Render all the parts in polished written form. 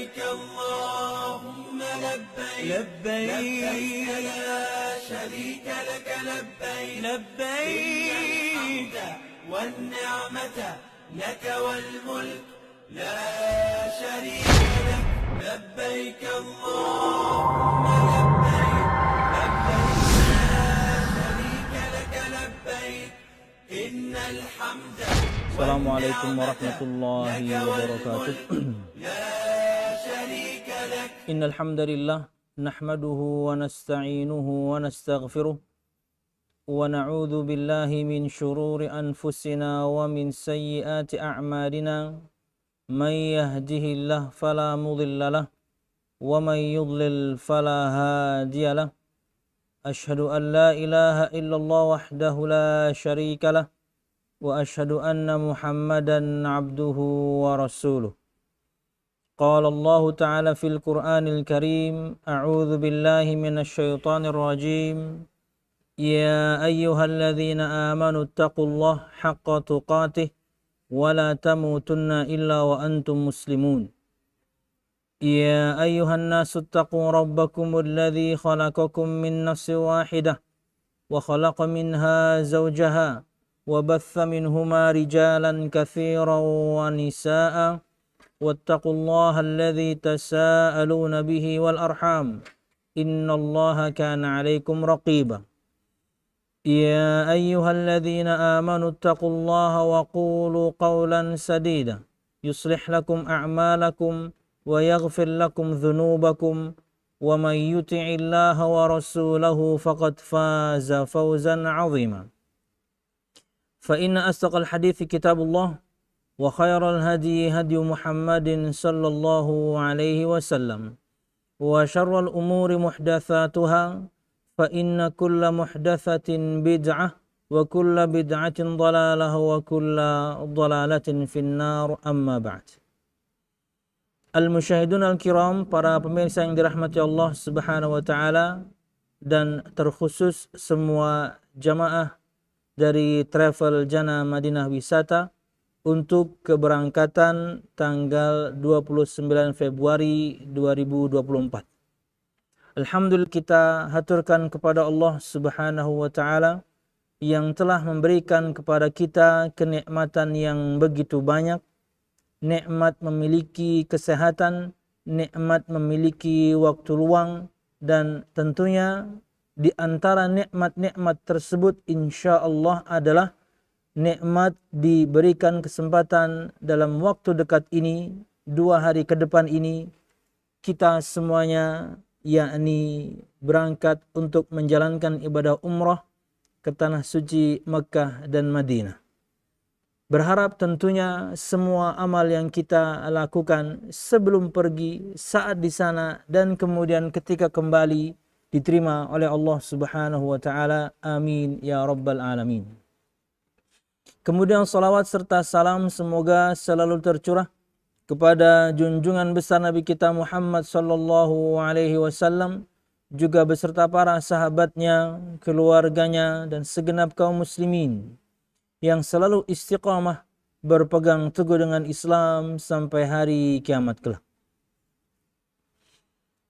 لبيك اللهم لبيك لبيك لا شريك لك لبيك لبيك والنعمة لك والملك لا شريك لك لبيك اللهم لبيك لبيك لا شريك لك لبيك إن الحمد Assalamualaikum warahmatullahi wabarakatuh. Innal hamdalillah nahmaduhu wa nasta'inuhu wa nastaghfiruh wa na'udzu billahi min shururi anfusina wa min sayyiati a'malina. May yahdihillahu fala mudilla lahu wa may yudlil fala hadiya lahu. Ashhadu an la ilaha illallah wahdahu la syarika lahu wa ashhadu anna Muhammadan abduhu wa rasuluh. Qala Allah Ta'ala fil Qur'anil Karim, a'udzu billahi minasy syaithanir rajim. Ya ayyuhalladzina amanu taqullaha haqqa tuqatih wa la tamutunna illa wa antum muslimun. Ya ayyuhan nasu taqu rabbakumul ladzi khalaqakum min nafsin wahidah wa khalaqa minha zawjaha وبث منهما رجالا كثيرا ونساء واتقوا الله الذي تساءلون به والأرحام إن الله كان عليكم رقيبا يا أيها الذين آمنوا اتقوا الله وقولوا قولا سديدا يصلح لكم أعمالكم ويغفر لكم ذنوبكم ومن يطع الله ورسوله فقد فاز فوزا عظيما فإن أصدق الحديث كتاب الله وخير الهدي هدي محمد صلى الله عليه وسلم وشر الأمور محدثاتها فإن كل محدثة بدعة وكل بدعة ضلالة وكل ضلالة في النار أما بعد. Al-Musyahidun al-Kiram, para pemirsa yang dirahmati Allah Subhanahu wa Ta'ala, dan terkhusus semua jamaah dari Travel Jannah Madinah Wisata untuk keberangkatan tanggal 29 Februari 2024. Alhamdulillah, kita haturkan kepada Allah Subhanahu wa Ta'ala yang telah memberikan kepada kita kenikmatan yang begitu banyak, nikmat memiliki kesehatan, nikmat memiliki waktu luang, dan tentunya di antara nikmat-nikmat tersebut insyaallah adalah nikmat diberikan kesempatan dalam waktu dekat ini, 2 hari ke depan ini, kita semuanya yakni berangkat untuk menjalankan ibadah umrah ke tanah suci Mekah dan Madinah. Berharap tentunya semua amal yang kita lakukan sebelum pergi, saat di sana, dan kemudian ketika kembali diterima oleh Allah Subhanahu wa Ta'ala. Amin ya rabbal alamin. Kemudian salawat serta salam semoga selalu tercurah kepada junjungan besar Nabi kita Muhammad sallallahu alaihi wasallam, juga beserta para sahabatnya, keluarganya, dan segenap kaum muslimin yang selalu istiqamah berpegang teguh dengan Islam sampai hari kiamat kelak.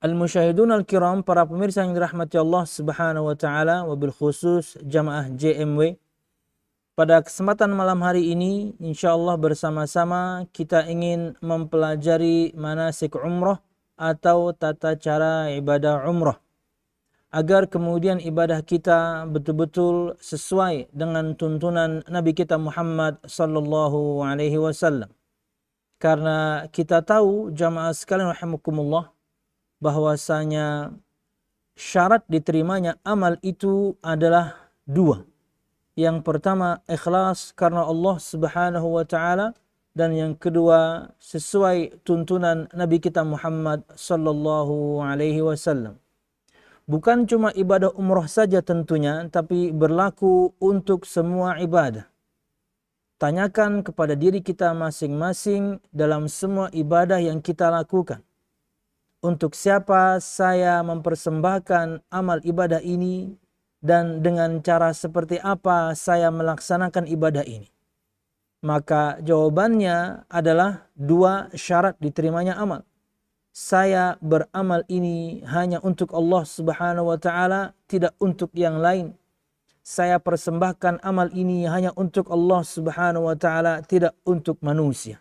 Al-Musyahidun al-Kiram, para pemirsa yang dirahmati Allah Subhanahu wa Ta'ala, wabil khusus jamaah JMW, pada kesempatan malam hari ini insyaallah bersama-sama kita ingin mempelajari manasik umrah atau tata cara ibadah umrah, agar kemudian ibadah kita betul-betul sesuai dengan tuntunan Nabi kita Muhammad sallallahu alaihi wasallam. Karena kita tahu jamaah sekalian rahimakumullah, bahwasanya syarat diterimanya amal itu adalah 2. Yang pertama ikhlas karena Allah Subhanahu wa Ta'ala, dan yang kedua sesuai tuntunan Nabi kita Muhammad sallallahu alaihi wasallam. Bukan cuma ibadah umrah saja tentunya, tapi berlaku untuk semua ibadah. Tanyakan kepada diri kita masing-masing dalam semua ibadah yang kita lakukan. Untuk siapa saya mempersembahkan amal ibadah ini, dan dengan cara seperti apa saya melaksanakan ibadah ini? Maka jawabannya adalah 2 syarat diterimanya amal. saya beramal ini hanya untuk Allah Subhanahu wa taala, tidak untuk yang lain. Saya persembahkan amal ini hanya untuk Allah Subhanahu wa taala, tidak untuk manusia.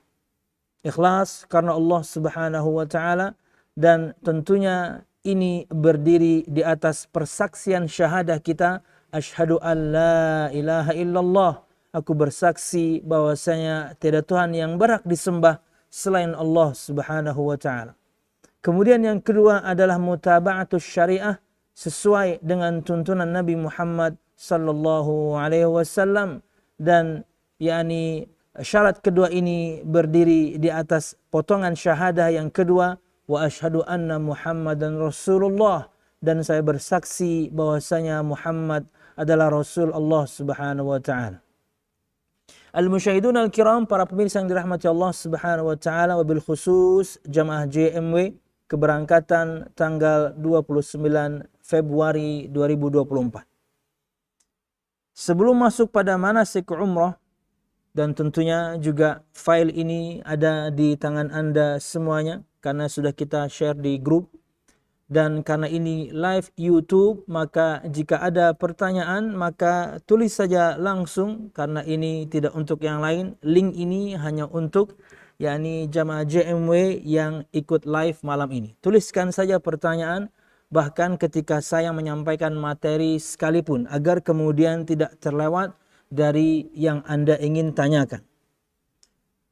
Ikhlas karena Allah Subhanahu wa taala, dan tentunya ini berdiri di atas persaksian syahadah kita, asyhadu an la ilaha illallah, aku bersaksi bahwasanya tiada Tuhan yang berhak disembah selain Allah Subhanahu wa taala. Kemudian yang kedua adalah mutaba'atus syariah, sesuai dengan tuntunan Nabi Muhammad sallallahu alaihi wasallam, dan yakni syarat kedua ini berdiri di atas potongan syahadah yang kedua, wa asyhadu anna Muhammadan Rasulullah, dan saya bersaksi bahwasanya Muhammad adalah Rasul Allah Subhanahu wa taala. Al-musyahidun al-kiram, para pemirsa yang dirahmati Allah Subhanahu wa taala, wabil khusus jamaah JMW keberangkatan tanggal 29 Februari 2024. Sebelum masuk pada manasik umrah, dan tentunya juga file ini ada di tangan Anda semuanya karena sudah kita share di grup, dan karena ini live YouTube, maka jika ada pertanyaan maka tulis saja langsung, karena ini tidak untuk yang lain. Link ini hanya untuk yakni jamaah JMW yang ikut live malam ini. Tuliskan saja pertanyaan, bahkan ketika saya menyampaikan materi sekalipun, agar kemudian tidak terlewat dari yang Anda ingin tanyakan.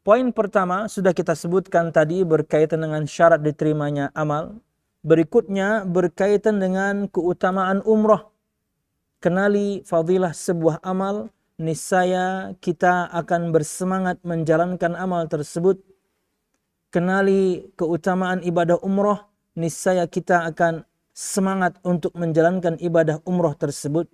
Poin pertama sudah kita sebutkan tadi berkaitan dengan syarat diterimanya amal. Berikutnya berkaitan dengan keutamaan umrah. Kenali fadilah sebuah amal, niscaya kita akan bersemangat menjalankan amal tersebut. Kenali keutamaan ibadah umrah, niscaya kita akan semangat untuk menjalankan ibadah umrah tersebut.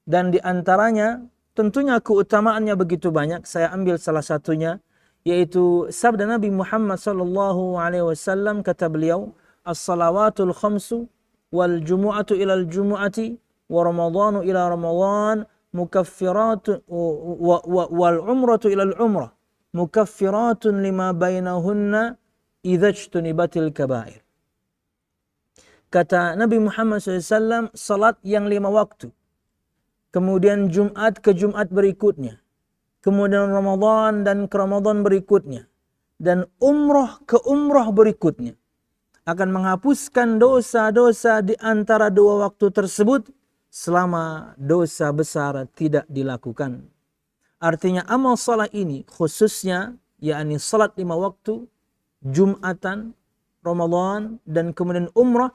Dan di antaranya tentunya keutamaannya begitu banyak. Saya ambil salah satunya, yaitu sabda Nabi Muhammad sallallahu alaihi wasallam, kata beliau, as-salawatul khamsu wal jumu'atu ilal jumu'ati wa ramadhanu ila ramadhan mukaffiratun wal umratu ilal umrah mukaffiratun lima bainahunna idza ijtunibatil kaba'ir. Kata Nabi Muhammad SAW, salat yang 5 waktu, kemudian Jumat ke Jumat berikutnya, kemudian Ramadan dan ke Ramadan berikutnya, dan umrah ke umrah berikutnya, akan menghapuskan dosa-dosa di antara 2 waktu tersebut selama dosa besar tidak dilakukan. Artinya amal salat ini khususnya, yakni salat 5 waktu, Jumatan, Ramadan, dan kemudian umrah,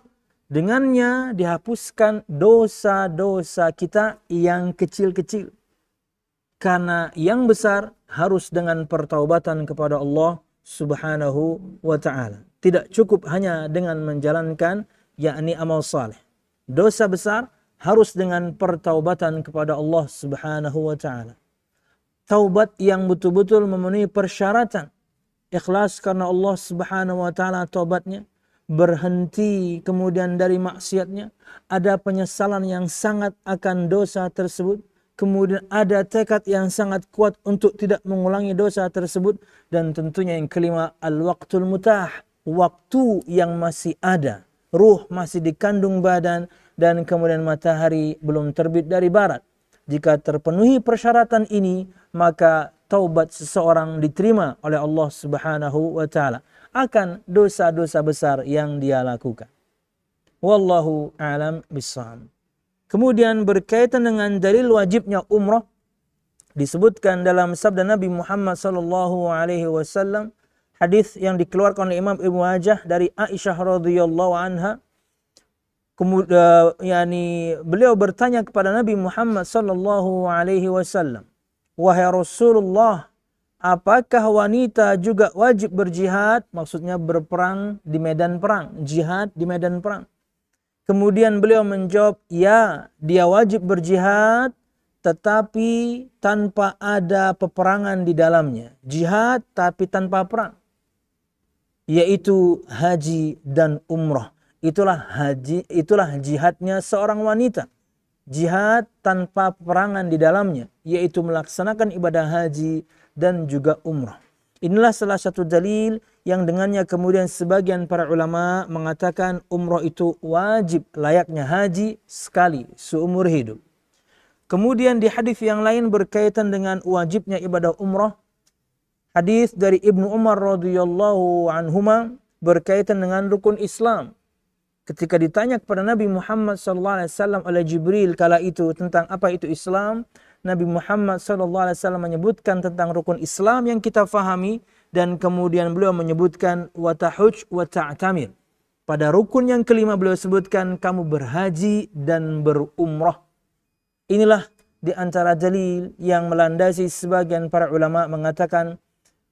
dengannya dihapuskan dosa-dosa kita yang kecil-kecil. Karena yang besar harus dengan pertaubatan kepada Allah Subhanahu wa ta'ala. Tidak cukup hanya dengan menjalankan yakni amal saleh. Dosa besar harus dengan pertaubatan kepada Allah Subhanahu wa ta'ala. Taubat yang betul-betul memenuhi persyaratan. Ikhlas karena Allah Subhanahu wa ta'ala taubatnya. Berhenti kemudian dari maksiatnya. Ada penyesalan yang sangat akan dosa tersebut. Kemudian ada tekad yang sangat kuat untuk tidak mengulangi dosa tersebut. Dan tentunya yang kelima, al-waqtul mutah. Waktu yang masih ada. Ruh masih dikandung badan. Dan kemudian matahari belum terbit dari barat. Jika terpenuhi persyaratan ini, maka taubat seseorang diterima oleh Allah Subhanahu wa ta'ala akan dosa-dosa besar yang dia lakukan. Wallahu a'lam bishawab. Kemudian berkaitan dengan dalil wajibnya umrah, disebutkan dalam sabda Nabi Muhammad sallallahu alaihi wasallam, hadis yang dikeluarkan oleh Imam Ibnu Majah dari Aisyah radhiyallahu anha. Kemudian beliau bertanya kepada Nabi Muhammad sallallahu alaihi wasallam, wahai Rasulullah, apakah wanita juga wajib berjihad? Maksudnya berperang di medan perang, jihad di medan perang. Kemudian beliau menjawab, ya, dia wajib berjihad, tetapi tanpa ada peperangan di dalamnya. Jihad tapi tanpa perang, yaitu haji dan umrah. Itulah jihadnya seorang wanita. Jihad tanpa peperangan di dalamnya, yaitu melaksanakan ibadah haji dan juga umrah. Inilah salah satu dalil yang dengannya kemudian sebagian para ulama mengatakan umrah itu wajib layaknya haji sekali seumur hidup. Kemudian di hadis yang lain berkaitan dengan wajibnya ibadah umrah, hadis dari Ibnu Umar radhiyallahu anhuma berkaitan dengan rukun Islam. Ketika ditanya kepada Nabi Muhammad SAW oleh Jibril kala itu tentang apa itu Islam, Nabi Muhammad SAW menyebutkan tentang rukun Islam yang kita fahami, dan kemudian beliau menyebutkan wa tahuj wa ta'tamir. Pada rukun yang kelima beliau sebutkan kamu berhaji dan berumrah. Inilah di antara dalil yang melandasi sebagian para ulama mengatakan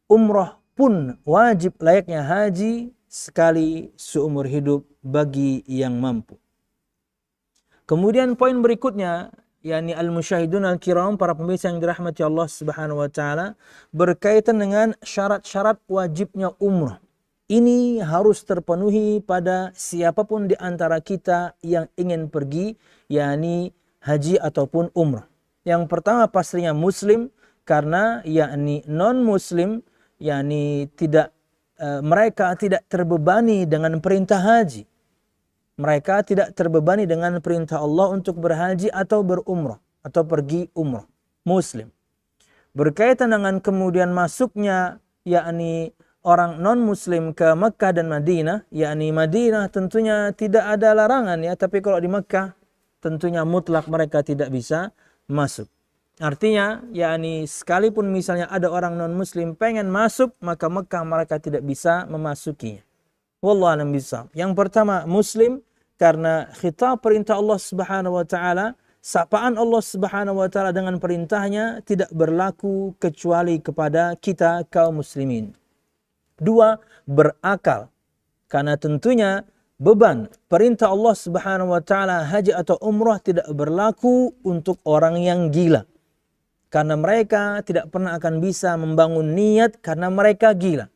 umrah pun wajib layaknya haji sekali seumur hidup bagi yang mampu. Kemudian poin berikutnya, yakni al-musyahidun al-kiram, para pemirsa yang dirahmati Allah Subhanahu wa taala, berkaitan dengan syarat-syarat wajibnya umrah. Ini harus terpenuhi pada siapapun di antara kita yang ingin pergi, yakni haji ataupun umrah. Yang pertama pastinya muslim, karena yakni non-muslim, yakni mereka tidak terbebani dengan perintah haji. Mereka tidak terbebani dengan perintah Allah untuk berhaji atau berumrah atau pergi umrah. Muslim. Berkaitan dengan kemudian masuknya yakni orang non-muslim ke Mekah dan Madinah, yakni Madinah tentunya tidak ada larangan ya, tapi kalau di Mekah tentunya mutlak mereka tidak bisa masuk. Artinya, yakni sekalipun misalnya ada orang non-muslim pengen masuk, maka Mekah mereka tidak bisa memasukinya. Wallahu a'lam bishawab. Yang pertama muslim, karena khitab perintah Allah Subhanahu wa taala, sapaan Allah Subhanahu wa taala dengan perintahnya tidak berlaku kecuali kepada kita kaum muslimin. Dua, berakal. Karena tentunya beban perintah Allah Subhanahu wa taala haji atau umrah tidak berlaku untuk orang yang gila. Karena mereka tidak pernah akan bisa membangun niat karena mereka gila.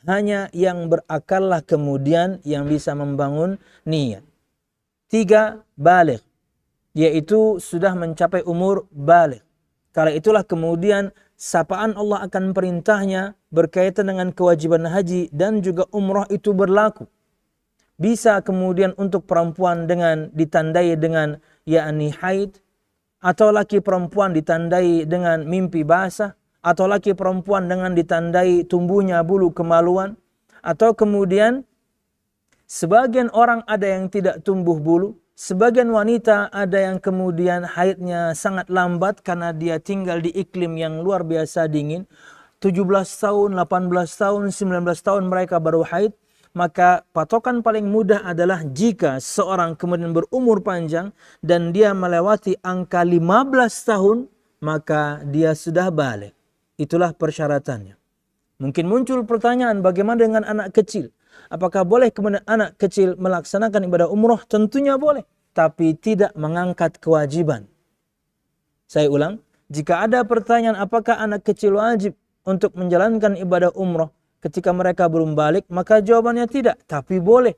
Hanya yang berakallah kemudian yang bisa membangun niat. Tiga, baligh, yaitu sudah mencapai umur baligh. Kala itulah kemudian sapaan Allah akan perintahnya berkaitan dengan kewajiban haji dan juga umrah itu berlaku. Bisa kemudian untuk perempuan dengan ditandai dengan yakni haid, atau laki perempuan ditandai dengan mimpi basah, atau laki perempuan dengan ditandai tumbuhnya bulu kemaluan, atau kemudian sebagian orang ada yang tidak tumbuh bulu, sebagian wanita ada yang kemudian haidnya sangat lambat karena dia tinggal di iklim yang luar biasa dingin, 17 tahun, 18 tahun, 19 tahun mereka baru haid. Maka patokan paling mudah adalah jika seorang kemudian berumur panjang dan dia melewati angka 15 tahun, maka dia sudah baligh. Itulah persyaratannya. Mungkin muncul pertanyaan, bagaimana dengan anak kecil? Apakah boleh kemudian anak kecil melaksanakan ibadah umrah? Tentunya boleh, tapi tidak mengangkat kewajiban. Saya ulang, jika ada pertanyaan apakah anak kecil wajib untuk menjalankan ibadah umrah ketika mereka belum balik, maka jawabannya tidak, tapi boleh.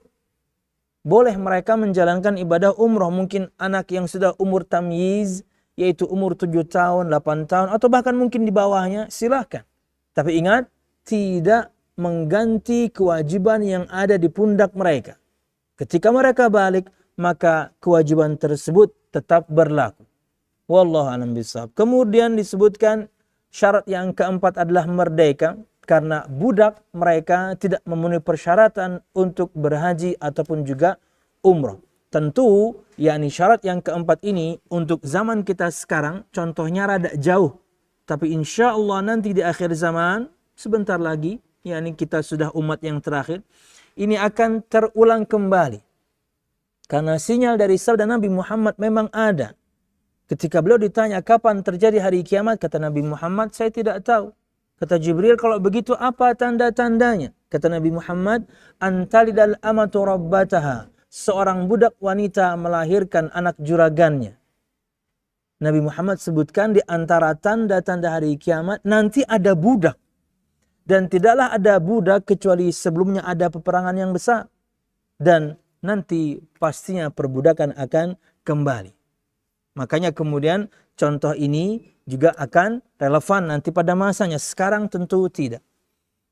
Boleh mereka menjalankan ibadah umrah. Mungkin anak yang sudah umur tamyiz, yaitu umur 7 tahun, 8 tahun, atau bahkan mungkin di bawahnya, silahkan. Tapi ingat, tidak mengganti kewajiban yang ada di pundak mereka. Ketika mereka balik, maka kewajiban tersebut tetap berlaku. Wallahu a'lam bishawab. Kemudian disebutkan syarat yang keempat adalah merdeka. Karena budak mereka tidak memenuhi persyaratan untuk berhaji ataupun juga umrah. Tentu, yakni syarat yang keempat ini untuk zaman kita sekarang, contohnya rada jauh. Tapi insya Allah nanti di akhir zaman, sebentar lagi, yakni kita sudah umat yang terakhir, ini akan terulang kembali. Karena sinyal dari sabda Nabi Muhammad memang ada. Ketika beliau ditanya kapan terjadi hari kiamat, kata Nabi Muhammad, saya tidak tahu. Kata Jibril, kalau begitu apa tanda-tandanya? Kata Nabi Muhammad, antalidal amatu rabbataha. Seorang budak wanita melahirkan anak juragannya. Nabi Muhammad sebutkan di antara tanda-tanda hari kiamat, nanti ada budak. Dan tidaklah ada budak kecuali sebelumnya ada peperangan yang besar. Dan nanti pastinya perbudakan akan kembali. Makanya kemudian contoh ini juga akan relevan nanti pada masanya. Sekarang tentu tidak.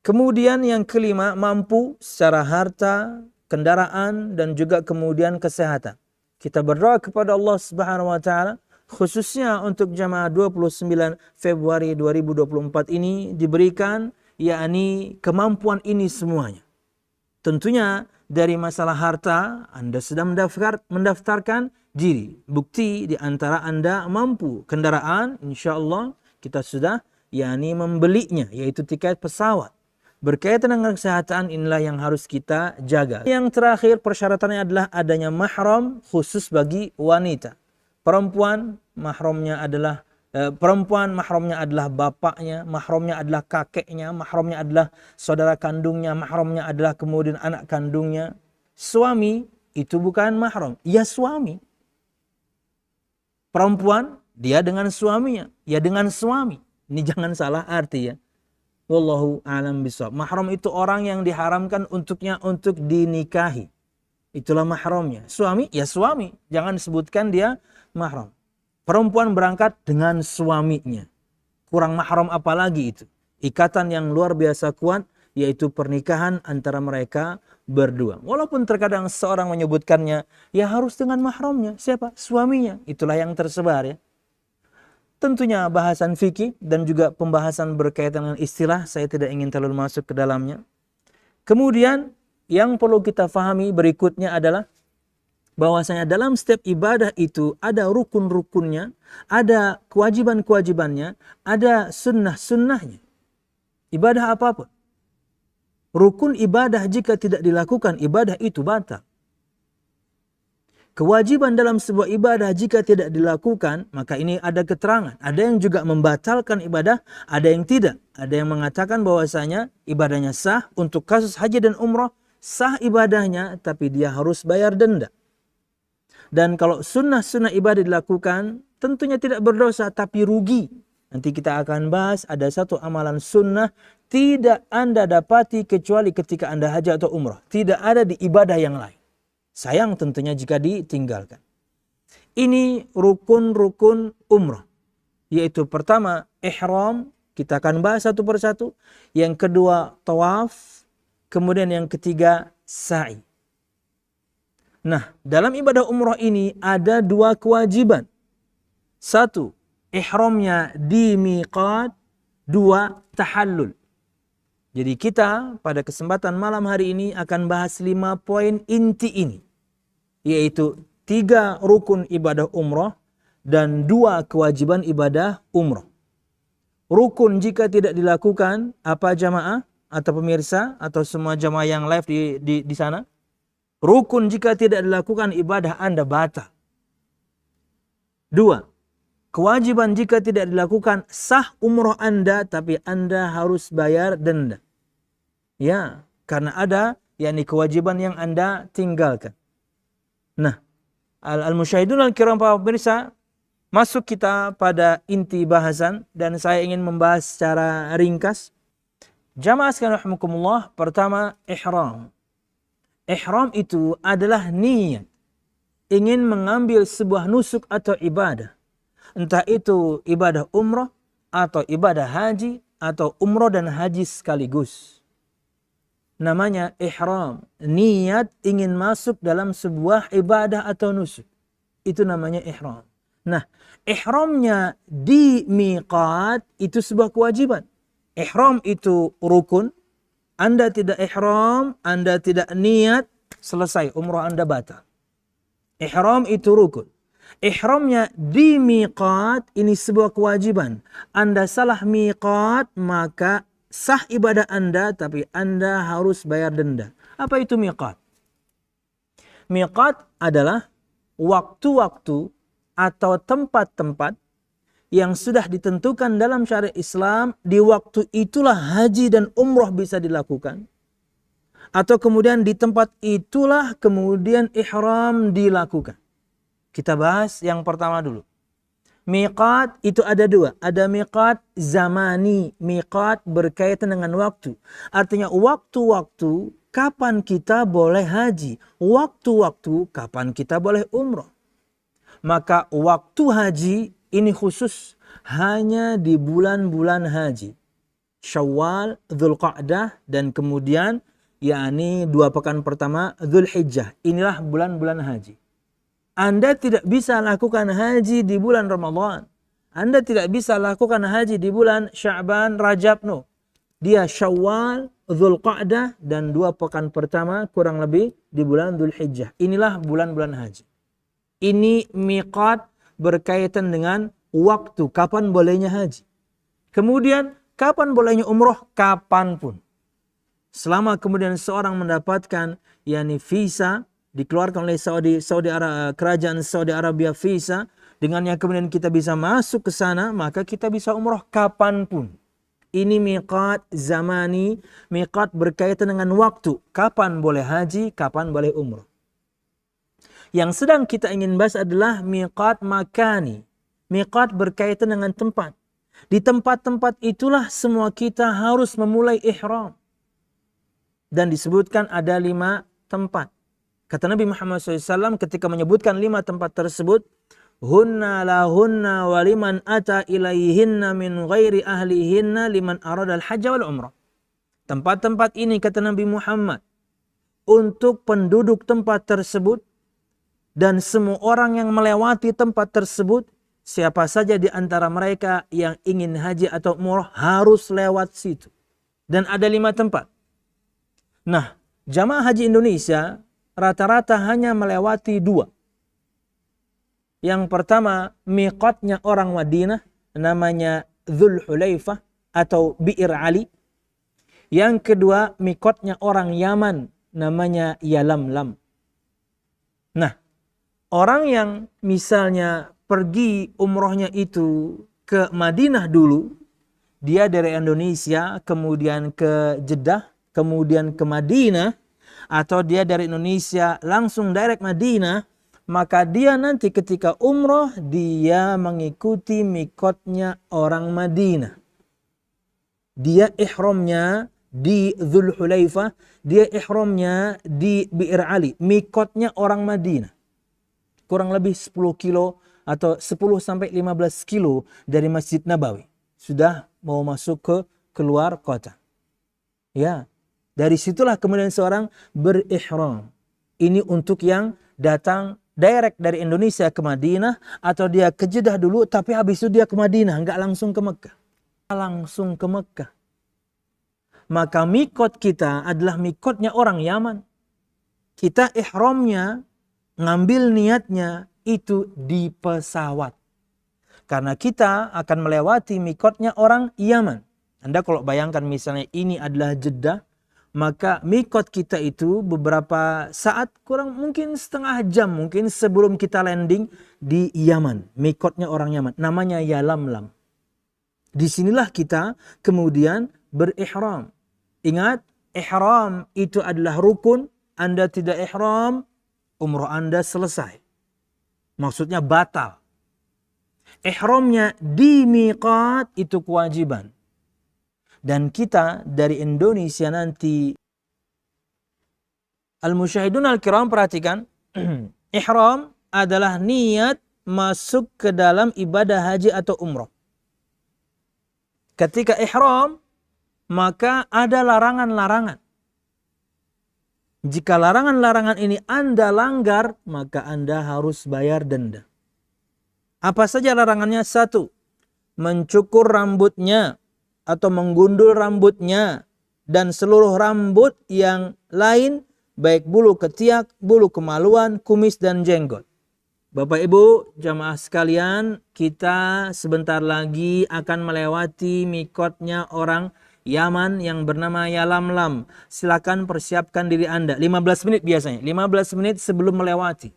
Kemudian yang kelima, mampu secara harta, kendaraan, dan juga kemudian kesehatan. Kita berdoa kepada Allah Subhanahu wa taala khususnya untuk jamaah 29 Februari 2024 ini diberikan yakni kemampuan ini semuanya. Tentunya dari masalah harta Anda sedang mendaftarkan diri. Bukti di antara Anda mampu kendaraan, insyaallah kita sudah yakni membelinya, yaitu tiket pesawat. Berkaitan dengan kesehatan inilah yang harus kita jaga. Yang terakhir persyaratannya adalah adanya mahram khusus bagi wanita. Perempuan mahramnya adalah bapaknya, mahramnya adalah kakeknya, mahramnya adalah saudara kandungnya, mahramnya adalah kemudian anak kandungnya. Suami itu bukan mahram, ya suami. Perempuan dia dengan suaminya, ya dengan suami. Ini jangan salah arti ya. Wallahu a'lam bishawab. Mahram itu orang yang diharamkan untuknya untuk dinikahi. Itulah mahramnya. Suami, ya suami. Jangan sebutkan dia mahram. Perempuan berangkat dengan suaminya. Kurang mahram apalagi itu. Ikatan yang luar biasa kuat, yaitu pernikahan antara mereka berdua. Walaupun terkadang seorang menyebutkannya, ya harus dengan mahramnya. Siapa? Suaminya. Itulah yang tersebar ya. Tentunya bahasan fikih dan juga pembahasan berkaitan dengan istilah saya tidak ingin terlalu masuk ke dalamnya. Kemudian yang perlu kita fahami berikutnya adalah bahwasanya dalam setiap ibadah itu ada rukun-rukunnya, ada kewajiban-kewajibannya, ada sunnah-sunnahnya. Ibadah apapun. Rukun ibadah jika tidak dilakukan, ibadah itu batal. Kewajiban dalam sebuah ibadah jika tidak dilakukan, maka ini ada keterangan. Ada yang juga membatalkan ibadah, ada yang tidak. Ada yang mengatakan bahwasanya ibadahnya sah. Untuk kasus haji dan umrah, sah ibadahnya, tapi dia harus bayar denda. Dan kalau sunnah-sunnah ibadah dilakukan, tentunya tidak berdosa, tapi rugi. Nanti kita akan bahas ada satu amalan sunnah tidak Anda dapati kecuali ketika Anda haji atau umrah. Tidak ada di ibadah yang lain. Sayang tentunya jika ditinggalkan. Ini rukun-rukun umrah. Yaitu pertama, ihram. Kita akan bahas satu persatu. Yang kedua, tawaf. Kemudian yang ketiga, sa'i. Nah, dalam ibadah umrah ini ada dua kewajiban. Satu, ihramnya di miqat. Dua, tahallul. Jadi kita pada kesempatan malam hari ini akan bahas 5 poin inti ini. Yaitu 3 rukun ibadah umrah dan 2 kewajiban ibadah umrah. Rukun jika tidak dilakukan, apa jamaah atau pemirsa atau semua jamaah yang live di sana? Rukun jika tidak dilakukan ibadah Anda batal. 2. Kewajiban jika tidak dilakukan sah umrah Anda, tapi Anda harus bayar denda. Ya, karena ada yakni kewajiban yang Anda tinggalkan. Nah, al-musyahidun al-kiram para pemirsa, masuk kita pada inti bahasan dan saya ingin membahas secara ringkas. Jamaah sekalian rahimakumullah, pertama ihram. Ihram itu adalah niat ingin mengambil sebuah nusuk atau ibadah. Entah itu ibadah umrah atau ibadah haji atau umrah dan haji sekaligus. Namanya ihram. Niat ingin masuk dalam sebuah ibadah atau nusuk. Itu namanya ihram. Nah, ihramnya di miqat itu sebuah kewajiban. Ihram itu rukun. Anda tidak ihram, Anda tidak niat, selesai umrah Anda batal. Ihram itu rukun. Ihramnya di miqat ini sebuah kewajiban. Anda salah miqat maka sah ibadah Anda tapi Anda harus bayar denda. Apa itu miqat? Miqat adalah waktu-waktu atau tempat-tempat yang sudah ditentukan dalam syariat Islam. Di waktu itulah haji dan umrah bisa dilakukan. Atau kemudian di tempat itulah kemudian ihram dilakukan. Kita bahas yang pertama dulu. Miqat itu ada 2. Ada miqat zamani. Miqat berkaitan dengan waktu. Artinya waktu-waktu kapan kita boleh haji. Waktu-waktu kapan kita boleh umrah. Maka waktu haji ini khusus hanya di bulan-bulan haji. Syawal, Dzulqa'dah, dan kemudian yakni 2 pekan pertama Dzulhijjah. Inilah bulan-bulan haji. Anda tidak bisa lakukan haji di bulan Ramadan. Anda tidak bisa lakukan haji di bulan Sya'ban, Rajab, no. Dia Syawal, Dzulqa'dah, dan 2 pekan pertama kurang lebih di bulan Dzulhijjah. Inilah bulan-bulan haji. Ini miqat berkaitan dengan waktu, kapan bolehnya haji. Kemudian, kapan bolehnya umroh? Kapanpun. Selama kemudian seorang mendapatkan yakni visa, dikeluarkan oleh kerajaan Saudi Arabia visa, dengan yang kemudian kita bisa masuk ke sana, maka kita bisa umroh kapanpun. Ini miqat zamani, miqat berkaitan dengan waktu. Kapan boleh haji, kapan boleh umroh. Yang sedang kita ingin bahas adalah miqat makani. Miqat berkaitan dengan tempat. Di tempat-tempat itulah semua kita harus memulai ihram. Dan disebutkan ada 5 tempat. Kata Nabi Muhammad SAW ketika menyebutkan 5 tempat tersebut, hunna lahunna waliman ata ilaihinna min ghairi ahlihinna liman aradal hajja wal umrah. Tempat-tempat ini kata Nabi Muhammad untuk penduduk tempat tersebut dan semua orang yang melewati tempat tersebut, siapa saja di antara mereka yang ingin haji atau umrah harus lewat situ. Dan ada 5 tempat. Nah, jamaah haji Indonesia rata-rata hanya melewati 2. Yang pertama, miqatnya orang Madinah, namanya Dzulhulaifah atau Bi'ir Ali. Yang kedua, miqatnya orang Yaman, namanya Yalamlam. Nah, orang yang misalnya pergi umrohnya itu ke Madinah dulu, dia dari Indonesia kemudian ke Jeddah, kemudian ke Madinah, atau dia dari Indonesia langsung direct Madinah, maka dia nanti ketika umroh dia mengikuti mikotnya orang Madinah. Dia ihramnya di Dzulhulaifah, dia ihramnya di Bi'ir Ali, mikotnya orang Madinah. Kurang lebih 10 kilo atau 10 sampai 15 kilo dari Masjid Nabawi. Sudah mau masuk ke keluar kota. Ya, dari situlah kemudian seorang berihram. Ini untuk yang datang direct dari Indonesia ke Madinah, atau dia ke Jeddah dulu tapi habis itu dia ke Madinah, enggak langsung ke Mekah. Langsung ke Mekah. Maka mikot kita adalah mikotnya orang Yaman. Kita ihramnya, ngambil niatnya itu di pesawat. Karena kita akan melewati mikotnya orang Yaman. Anda kalau bayangkan misalnya ini adalah Jeddah, maka mikot kita itu beberapa saat, kurang mungkin setengah jam mungkin sebelum kita landing di Yaman. Mikotnya orang Yaman, namanya Yalamlam. Disinilah kita kemudian berihram. Ingat, ihram itu adalah rukun. Anda tidak ihram, umroh Anda selesai. Maksudnya batal. Ihramnya di miqat itu kewajiban. Dan kita dari Indonesia nanti, al-musyahidun al-kiram perhatikan, ihram adalah niat masuk ke dalam ibadah haji atau umrah. Ketika ihram, maka ada larangan-larangan. Jika larangan-larangan ini Anda langgar, maka Anda harus bayar denda. Apa saja larangannya? 1, mencukur rambutnya atau menggundul rambutnya dan seluruh rambut yang lain, baik bulu ketiak, bulu kemaluan, kumis dan jenggot. Bapak Ibu jamaah sekalian, kita sebentar lagi akan melewati mikotnya orang Yaman yang bernama Yalamlam. Silakan persiapkan diri Anda. 15 menit biasanya. 15 menit sebelum melewati.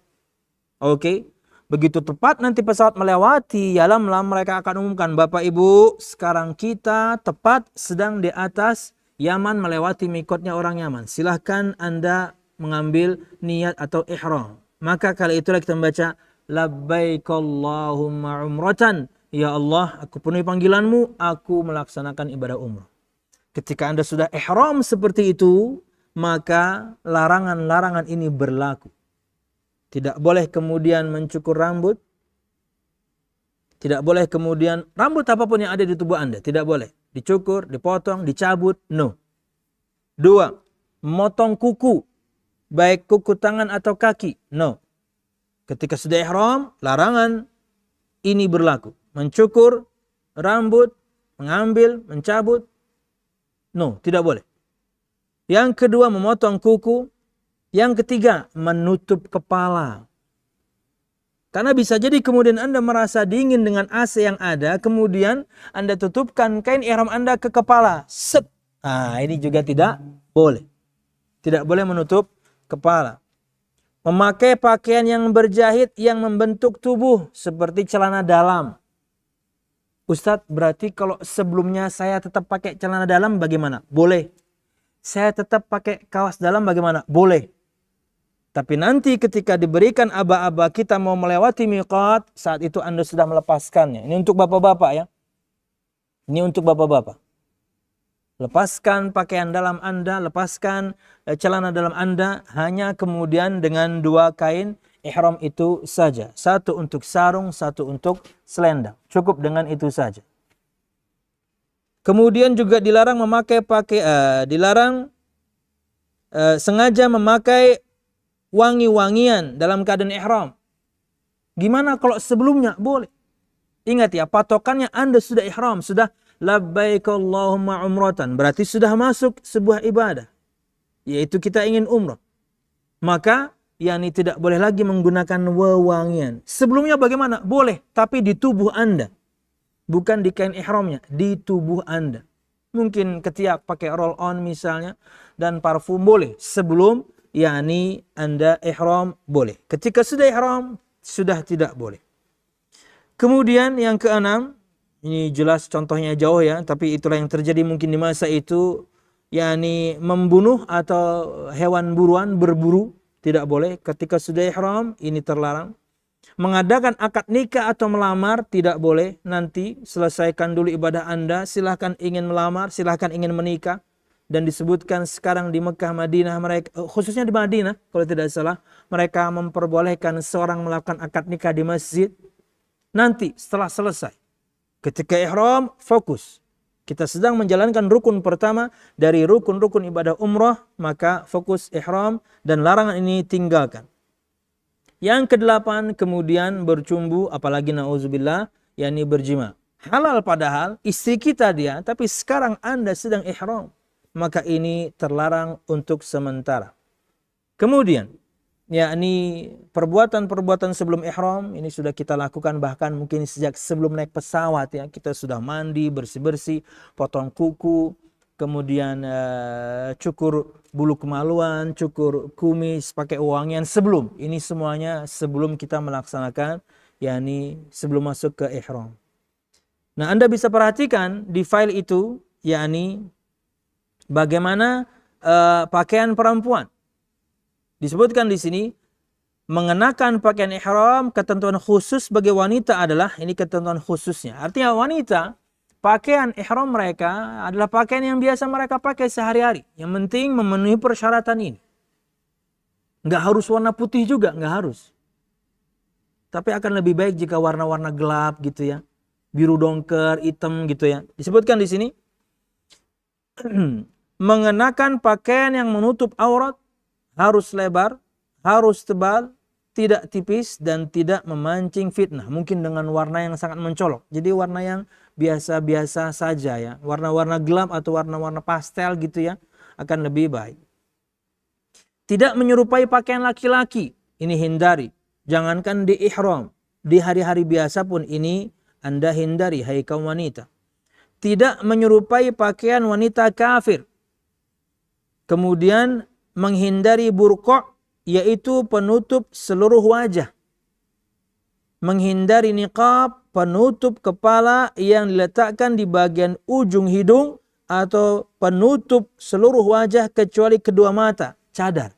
Oke. Begitu tepat nanti pesawat melewati Yalamlam, mereka akan umumkan, Bapak Ibu, sekarang kita tepat sedang di atas Yaman melewati mikotnya orang Yaman. Silahkan Anda mengambil niat atau ihram. Maka kali itulah kita membaca labbaik Allahumma umratan. Ya Allah, aku penuhi panggilanmu, aku melaksanakan ibadah umrah. Ketika Anda sudah ihram seperti itu, maka larangan-larangan ini berlaku. Tidak boleh kemudian mencukur rambut. Tidak boleh kemudian rambut apapun yang ada di tubuh Anda. Tidak boleh. dicukur, dipotong, dicabut, no. 2, memotong kuku, baik kuku tangan atau kaki, no. Ketika sudah ihram, larangan ini berlaku. Mencukur rambut, mengambil, mencabut, no, tidak boleh. Yang kedua, memotong kuku. Yang ketiga, menutup kepala. Karena bisa jadi kemudian Anda merasa dingin dengan AC yang ada, kemudian Anda tutupkan kain ihram Anda ke kepala. Set. Nah, ini juga tidak boleh. Tidak boleh menutup kepala. Memakai pakaian yang berjahit yang membentuk tubuh seperti celana dalam. Ustadz, berarti kalau sebelumnya saya tetap pakai celana dalam bagaimana? Boleh. Saya tetap pakai kaos dalam bagaimana? Boleh. Tapi nanti ketika diberikan aba-aba kita mau melewati miqat, saat itu Anda sudah melepaskannya. Ini untuk bapak-bapak ya. Ini untuk bapak-bapak. Lepaskan pakaian dalam Anda, lepaskan celana dalam Anda, hanya kemudian dengan 2 kain ihram itu saja. 1 untuk sarung, 1 untuk selendang. Cukup dengan itu saja. Kemudian juga dilarang sengaja memakai wangi-wangian dalam keadaan ihram. Gimana kalau sebelumnya? Boleh. Ingat ya, patokannya Anda sudah ihram, sudah labbaik Allahumma umratan. Berarti sudah masuk sebuah ibadah, yaitu kita ingin umrah. Maka yakni tidak boleh lagi menggunakan wewangian. Sebelumnya bagaimana? Boleh, tapi di tubuh Anda. Bukan di kain ihramnya, di tubuh Anda. Mungkin ketika pakai roll on misalnya dan parfum boleh. Sebelum yakni Anda ihram boleh. Ketika sudah ihram sudah tidak boleh. Kemudian yang keenam, ini jelas contohnya jauh ya, tapi itulah yang terjadi mungkin di masa itu, yakni membunuh atau hewan buruan, berburu, tidak boleh. Ketika sudah ihram ini terlarang. Mengadakan akad nikah atau melamar tidak boleh. Nanti selesaikan dulu ibadah Anda, silahkan ingin melamar, silahkan ingin menikah. Dan disebutkan sekarang di Mekah, Madinah, mereka khususnya di Madinah kalau tidak salah, mereka memperbolehkan seorang melakukan akad nikah di masjid. Nanti setelah selesai, ketika ihram fokus, kita sedang menjalankan rukun pertama dari rukun-rukun ibadah umrah, maka fokus ihram dan larangan ini tinggalkan. Yang ke-8 kemudian bercumbu, apalagi na'udzubillah, yakni berjima. Halal padahal istri kita dia, tapi sekarang Anda sedang ihram, maka ini terlarang untuk sementara. Kemudian yakni perbuatan-perbuatan sebelum ihram ini sudah kita lakukan, bahkan mungkin sejak sebelum naik pesawat ya, kita sudah mandi, bersih-bersih, potong kuku, kemudian cukur bulu kemaluan, cukur kumis, pakai wangian sebelum. Ini semuanya sebelum kita melaksanakan, yakni sebelum masuk ke ihram. Nah, Anda bisa perhatikan di file itu, yakni bagaimana pakaian perempuan. Disebutkan di sini mengenakan pakaian ihram, ketentuan khusus bagi wanita adalah ini ketentuan khususnya. Artinya wanita pakaian ihram mereka adalah pakaian yang biasa mereka pakai sehari-hari. Yang penting memenuhi persyaratan ini. Nggak harus warna putih juga, nggak harus. Tapi akan lebih baik jika warna-warna gelap gitu ya. Biru dongker, hitam gitu ya. Disebutkan di sini mengenakan pakaian yang menutup aurat, harus lebar, harus tebal, tidak tipis, dan tidak memancing fitnah. Mungkin dengan warna yang sangat mencolok. Jadi warna yang biasa-biasa saja ya. Warna-warna gelap atau warna-warna pastel gitu ya, akan lebih baik. Tidak menyerupai pakaian laki-laki, ini hindari. Jangankan di ihram, di hari-hari biasa pun ini Anda hindari, hai kaum wanita. Tidak menyerupai pakaian wanita kafir. Kemudian menghindari burqa', yaitu penutup seluruh wajah. Menghindari niqab, penutup kepala yang diletakkan di bagian ujung hidung atau penutup seluruh wajah kecuali kedua mata, cadar.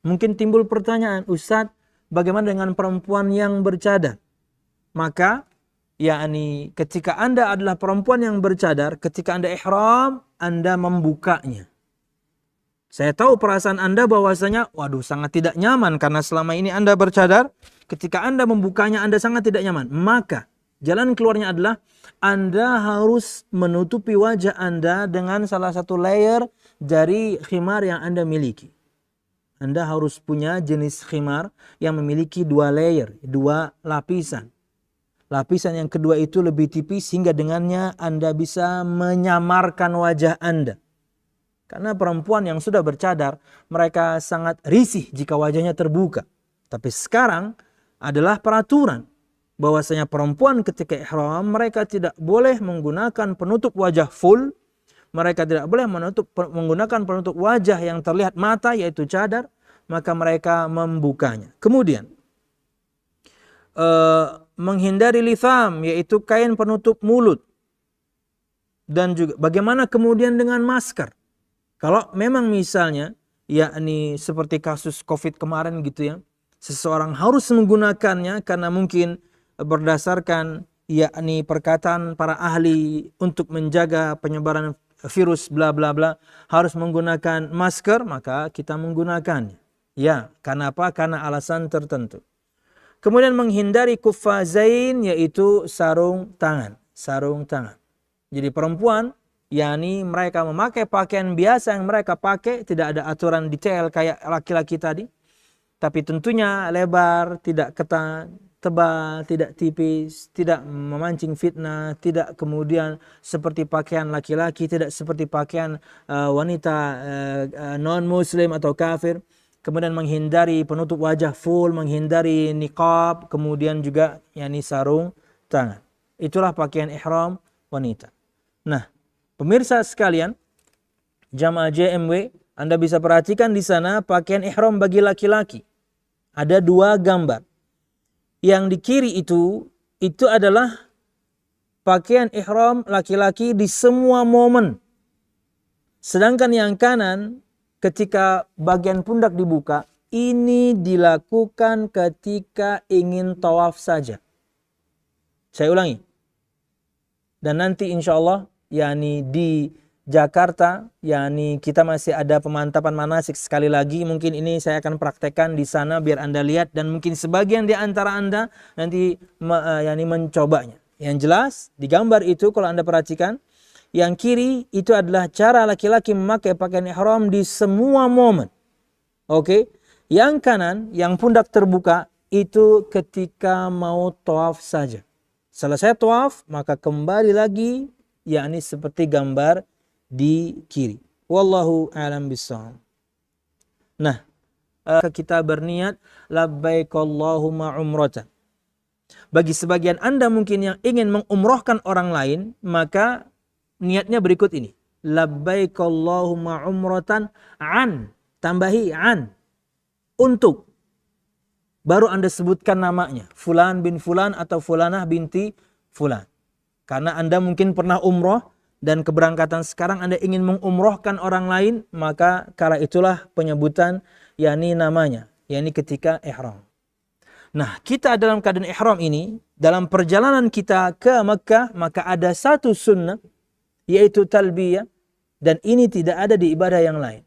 Mungkin timbul pertanyaan, Ustadz, bagaimana dengan perempuan yang bercadar? Maka, yakni ketika Anda adalah perempuan yang bercadar, ketika Anda ihram, Anda membukanya. Saya tahu perasaan Anda bahwasanya, waduh sangat tidak nyaman karena selama ini Anda bercadar, ketika Anda membukanya Anda sangat tidak nyaman. Maka Jalan keluarnya adalah Anda harus menutupi wajah Anda dengan salah satu layer dari khimar yang Anda miliki. Anda harus punya jenis khimar yang memiliki 2 layer, 2 lapisan. Lapisan yang kedua itu lebih tipis sehingga dengannya Anda bisa menyamarkan wajah Anda. Karena perempuan yang sudah bercadar, mereka sangat risih jika wajahnya terbuka. Tapi sekarang adalah peraturan bahwasanya perempuan ketika ihram mereka tidak boleh menggunakan penutup wajah full, mereka tidak boleh menggunakan penutup wajah yang terlihat mata yaitu cadar, maka mereka membukanya. Kemudian menghindari litham yaitu kain penutup mulut. Dan juga bagaimana kemudian dengan masker? Kalau memang misalnya yakni seperti kasus Covid kemarin gitu ya, seseorang harus menggunakannya karena mungkin berdasarkan yakni perkataan para ahli untuk menjaga penyebaran virus bla bla bla harus menggunakan masker, maka kita menggunakannya. Ya, karena apa? Karena alasan tertentu. Kemudian menghindari kufazain yaitu sarung tangan. Sarung tangan. Jadi perempuan yakni mereka memakai pakaian biasa yang mereka pakai, tidak ada aturan detail kayak laki-laki tadi. Tapi tentunya lebar, tidak ketat, tebal, tidak tipis, tidak memancing fitnah, tidak kemudian seperti pakaian laki-laki, tidak seperti pakaian wanita non-muslim atau kafir. Kemudian menghindari penutup wajah full, menghindari niqab, kemudian juga yakni sarung tangan. Itulah pakaian ihram wanita. Nah, pemirsa sekalian, jamaah JMW, Anda bisa perhatikan di sana pakaian ihram bagi laki-laki. Ada 2 gambar. Yang di kiri itu adalah pakaian ihram laki-laki di semua momen. Sedangkan yang kanan ketika bagian pundak dibuka, ini dilakukan ketika ingin tawaf saja. Saya ulangi. Dan nanti insya Allah yakni di Jakarta, yakni kita masih ada pemantapan manasik sekali lagi. Mungkin ini saya akan praktekkan di sana biar Anda lihat dan mungkin sebagian di antara Anda nanti yakni mencobanya. Yang jelas di gambar itu kalau Anda perhatikan, yang kiri itu adalah cara laki-laki memakai pakaian ihram di semua momen. Oke. Yang kanan, yang pundak terbuka itu ketika mau tawaf saja. Selesai tawaf, maka kembali lagi yakni seperti gambar di kiri. Wallahu a'lam bishawab. Nah, kita berniat labbaik Allahumma umratan. Bagi sebagian Anda mungkin yang ingin mengumrohkan orang lain, maka niatnya berikut ini. Labbaik Allahumma umratan an, tambahi an, untuk. Baru Anda sebutkan namanya, fulan bin fulan atau fulanah binti fulan. Karena Anda mungkin pernah umroh dan keberangkatan sekarang Anda ingin mengumrohkan orang lain, maka kala itulah penyebutan yakni namanya, yakni ketika ihram. Nah, kita dalam keadaan ihram ini, dalam perjalanan kita ke Mekah, maka ada satu sunnah yaitu talbiyah, dan ini tidak ada di ibadah yang lain.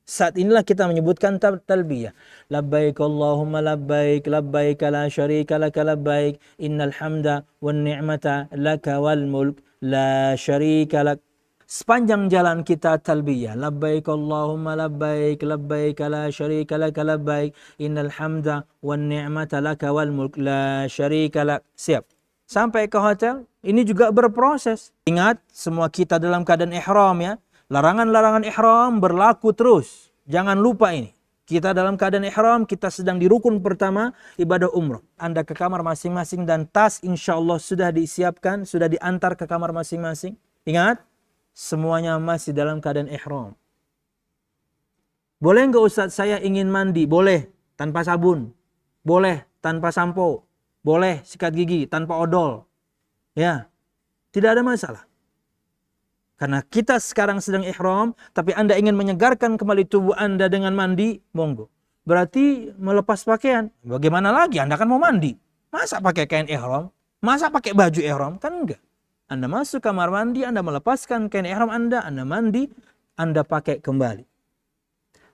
Saat inilah kita menyebutkan talbiyah. Labbaik Allahumma labbaik, labbaik la syarika laka labbaik, innal hamda wan ni'mata laka wal mulk la syarika lak. Sepanjang jalan kita talbiyah. Labbaik Allahumma labbaik, labbaik la syarika laka labbaik, innal hamda wan ni'mata laka wal mulk la syarika lak. Siap. Sampai ke hotel, ini juga berproses. Ingat, semua kita dalam keadaan ihram ya. Larangan-larangan ihram berlaku terus. Jangan lupa ini. Kita dalam keadaan ihram, kita sedang di rukun pertama ibadah umrah. Anda ke kamar masing-masing dan tas insya Allah sudah disiapkan, sudah diantar ke kamar masing-masing. Ingat, semuanya masih dalam keadaan ihram. Boleh nggak Ustaz saya ingin mandi? Boleh, tanpa sabun. Boleh, tanpa sampo. Boleh, sikat gigi, tanpa odol. Ya, tidak ada masalah. Karena kita sekarang sedang ihram, tapi Anda ingin menyegarkan kembali tubuh Anda dengan mandi, monggo. Berarti melepas pakaian. Bagaimana lagi? Anda kan mau mandi. Masa pakai kain ihram? Masa pakai baju ihram? Kan enggak. Anda masuk kamar mandi, Anda melepaskan kain ihram Anda mandi, Anda pakai kembali.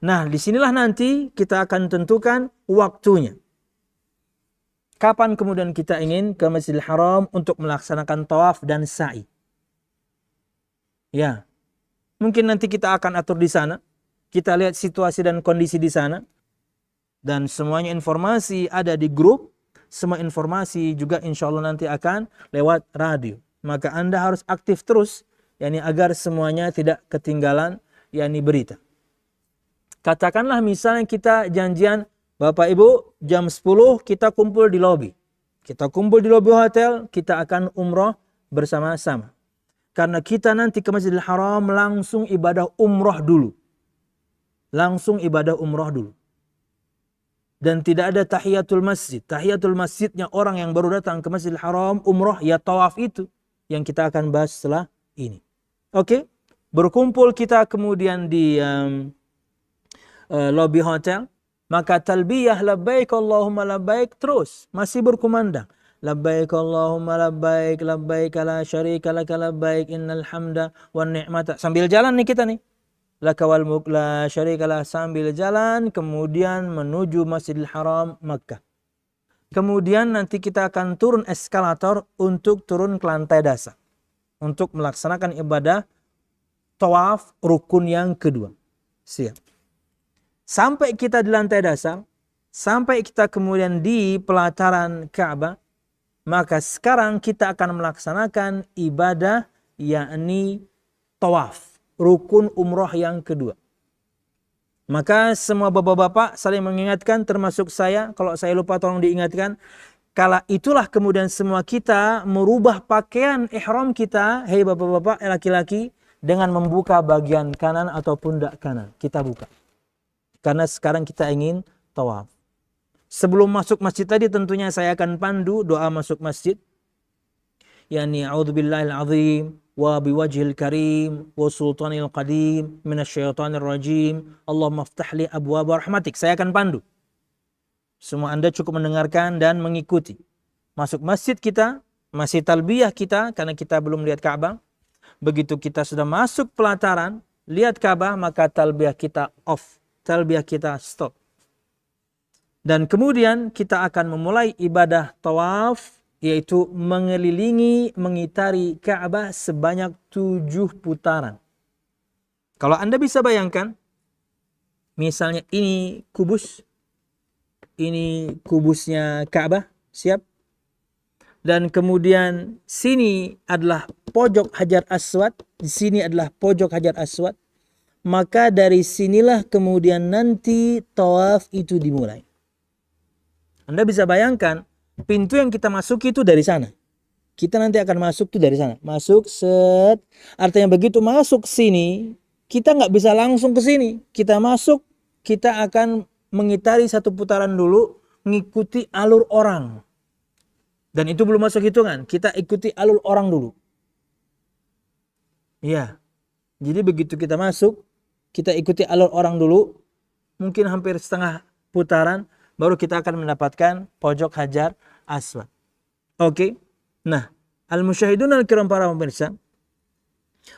Nah, disinilah nanti kita akan tentukan waktunya. kapan kemudian kita ingin ke Masjidil Haram untuk melaksanakan tawaf dan sa'i. Ya, mungkin nanti kita akan atur di sana. Kita lihat situasi dan kondisi di sana. Dan semuanya informasi ada di grup. Semua informasi juga insya Allah nanti akan lewat radio. Maka Anda harus aktif terus, yakni agar semuanya tidak ketinggalan yakni berita. Katakanlah misalnya kita janjian, Bapak Ibu jam 10 kita kumpul di lobi. Kita kumpul di lobi hotel, kita akan umroh bersama-sama. Karena kita nanti ke Masjidil Haram langsung ibadah umroh dulu. Langsung ibadah umroh dulu. Dan tidak ada tahiyatul masjid. Tahiyatul masjidnya orang yang baru datang ke Masjidil Haram, umroh, ya tawaf itu. Yang kita akan bahas setelah ini. Oke? Berkumpul kita kemudian di lobi hotel. Maka talbiyah labbaik Allahumma labbaik terus. Masih berkumandang. Labbaik Allahumma labbaik, labbaik la syarika laka labbaik, innal hamda wan ni'mata. Sambil jalan nih kita nih. Laka wal mulk la syarika lah, sambil jalan kemudian menuju Masjidil Haram Makkah. Kemudian nanti kita akan turun eskalator untuk turun ke lantai dasar. Untuk melaksanakan ibadah tawaf rukun yang kedua. Siap. Sampai kita di lantai dasar, sampai kita kemudian di pelataran Ka'bah, maka sekarang kita akan melaksanakan ibadah yakni tawaf, rukun umroh yang kedua. Maka semua bapak-bapak saling mengingatkan, termasuk saya, kalau saya lupa tolong diingatkan. Kala itulah kemudian semua kita merubah pakaian ihram kita, hei bapak-bapak laki-laki, dengan membuka bagian kanan atau pundak kanan. Kita buka. Karena sekarang kita ingin tawaf. Sebelum masuk masjid tadi tentunya saya akan pandu doa masuk masjid. Yani a'udzubillahil azim wa biwajhil karim wa sultanil qadim minasyaitonir rajim. Allahumma iftah li abwaaba rahmatik. Saya akan pandu. Semua Anda cukup mendengarkan dan mengikuti. Masuk masjid kita, masih talbiyah kita karena kita belum lihat Ka'bah. Begitu kita sudah masuk pelataran, lihat Ka'bah, maka talbiyah kita off. Talbiyah kita stop. Dan kemudian kita akan memulai ibadah tawaf, yaitu mengelilingi, mengitari Ka'bah sebanyak 7 putaran. Kalau Anda bisa bayangkan, misalnya ini kubusnya Ka'bah, siap? Dan kemudian sini adalah pojok Hajar Aswad, di sini adalah pojok Hajar Aswad. Maka dari sinilah kemudian nanti tawaf itu dimulai. Anda bisa bayangkan, pintu yang kita masuk itu dari sana. Kita nanti akan masuk itu dari sana. Masuk, set. Artinya begitu masuk sini, kita nggak bisa langsung ke sini. Kita masuk, kita akan mengitari 1 putaran dulu, mengikuti alur orang. Dan itu belum masuk hitungan. Kita ikuti alur orang dulu. Ya. Jadi begitu kita masuk, kita ikuti alur orang dulu, mungkin hampir setengah putaran, baru kita akan mendapatkan pojok Hajar Aswad. Oke. Nah, al-musyahidun al-kiram para pemirsa,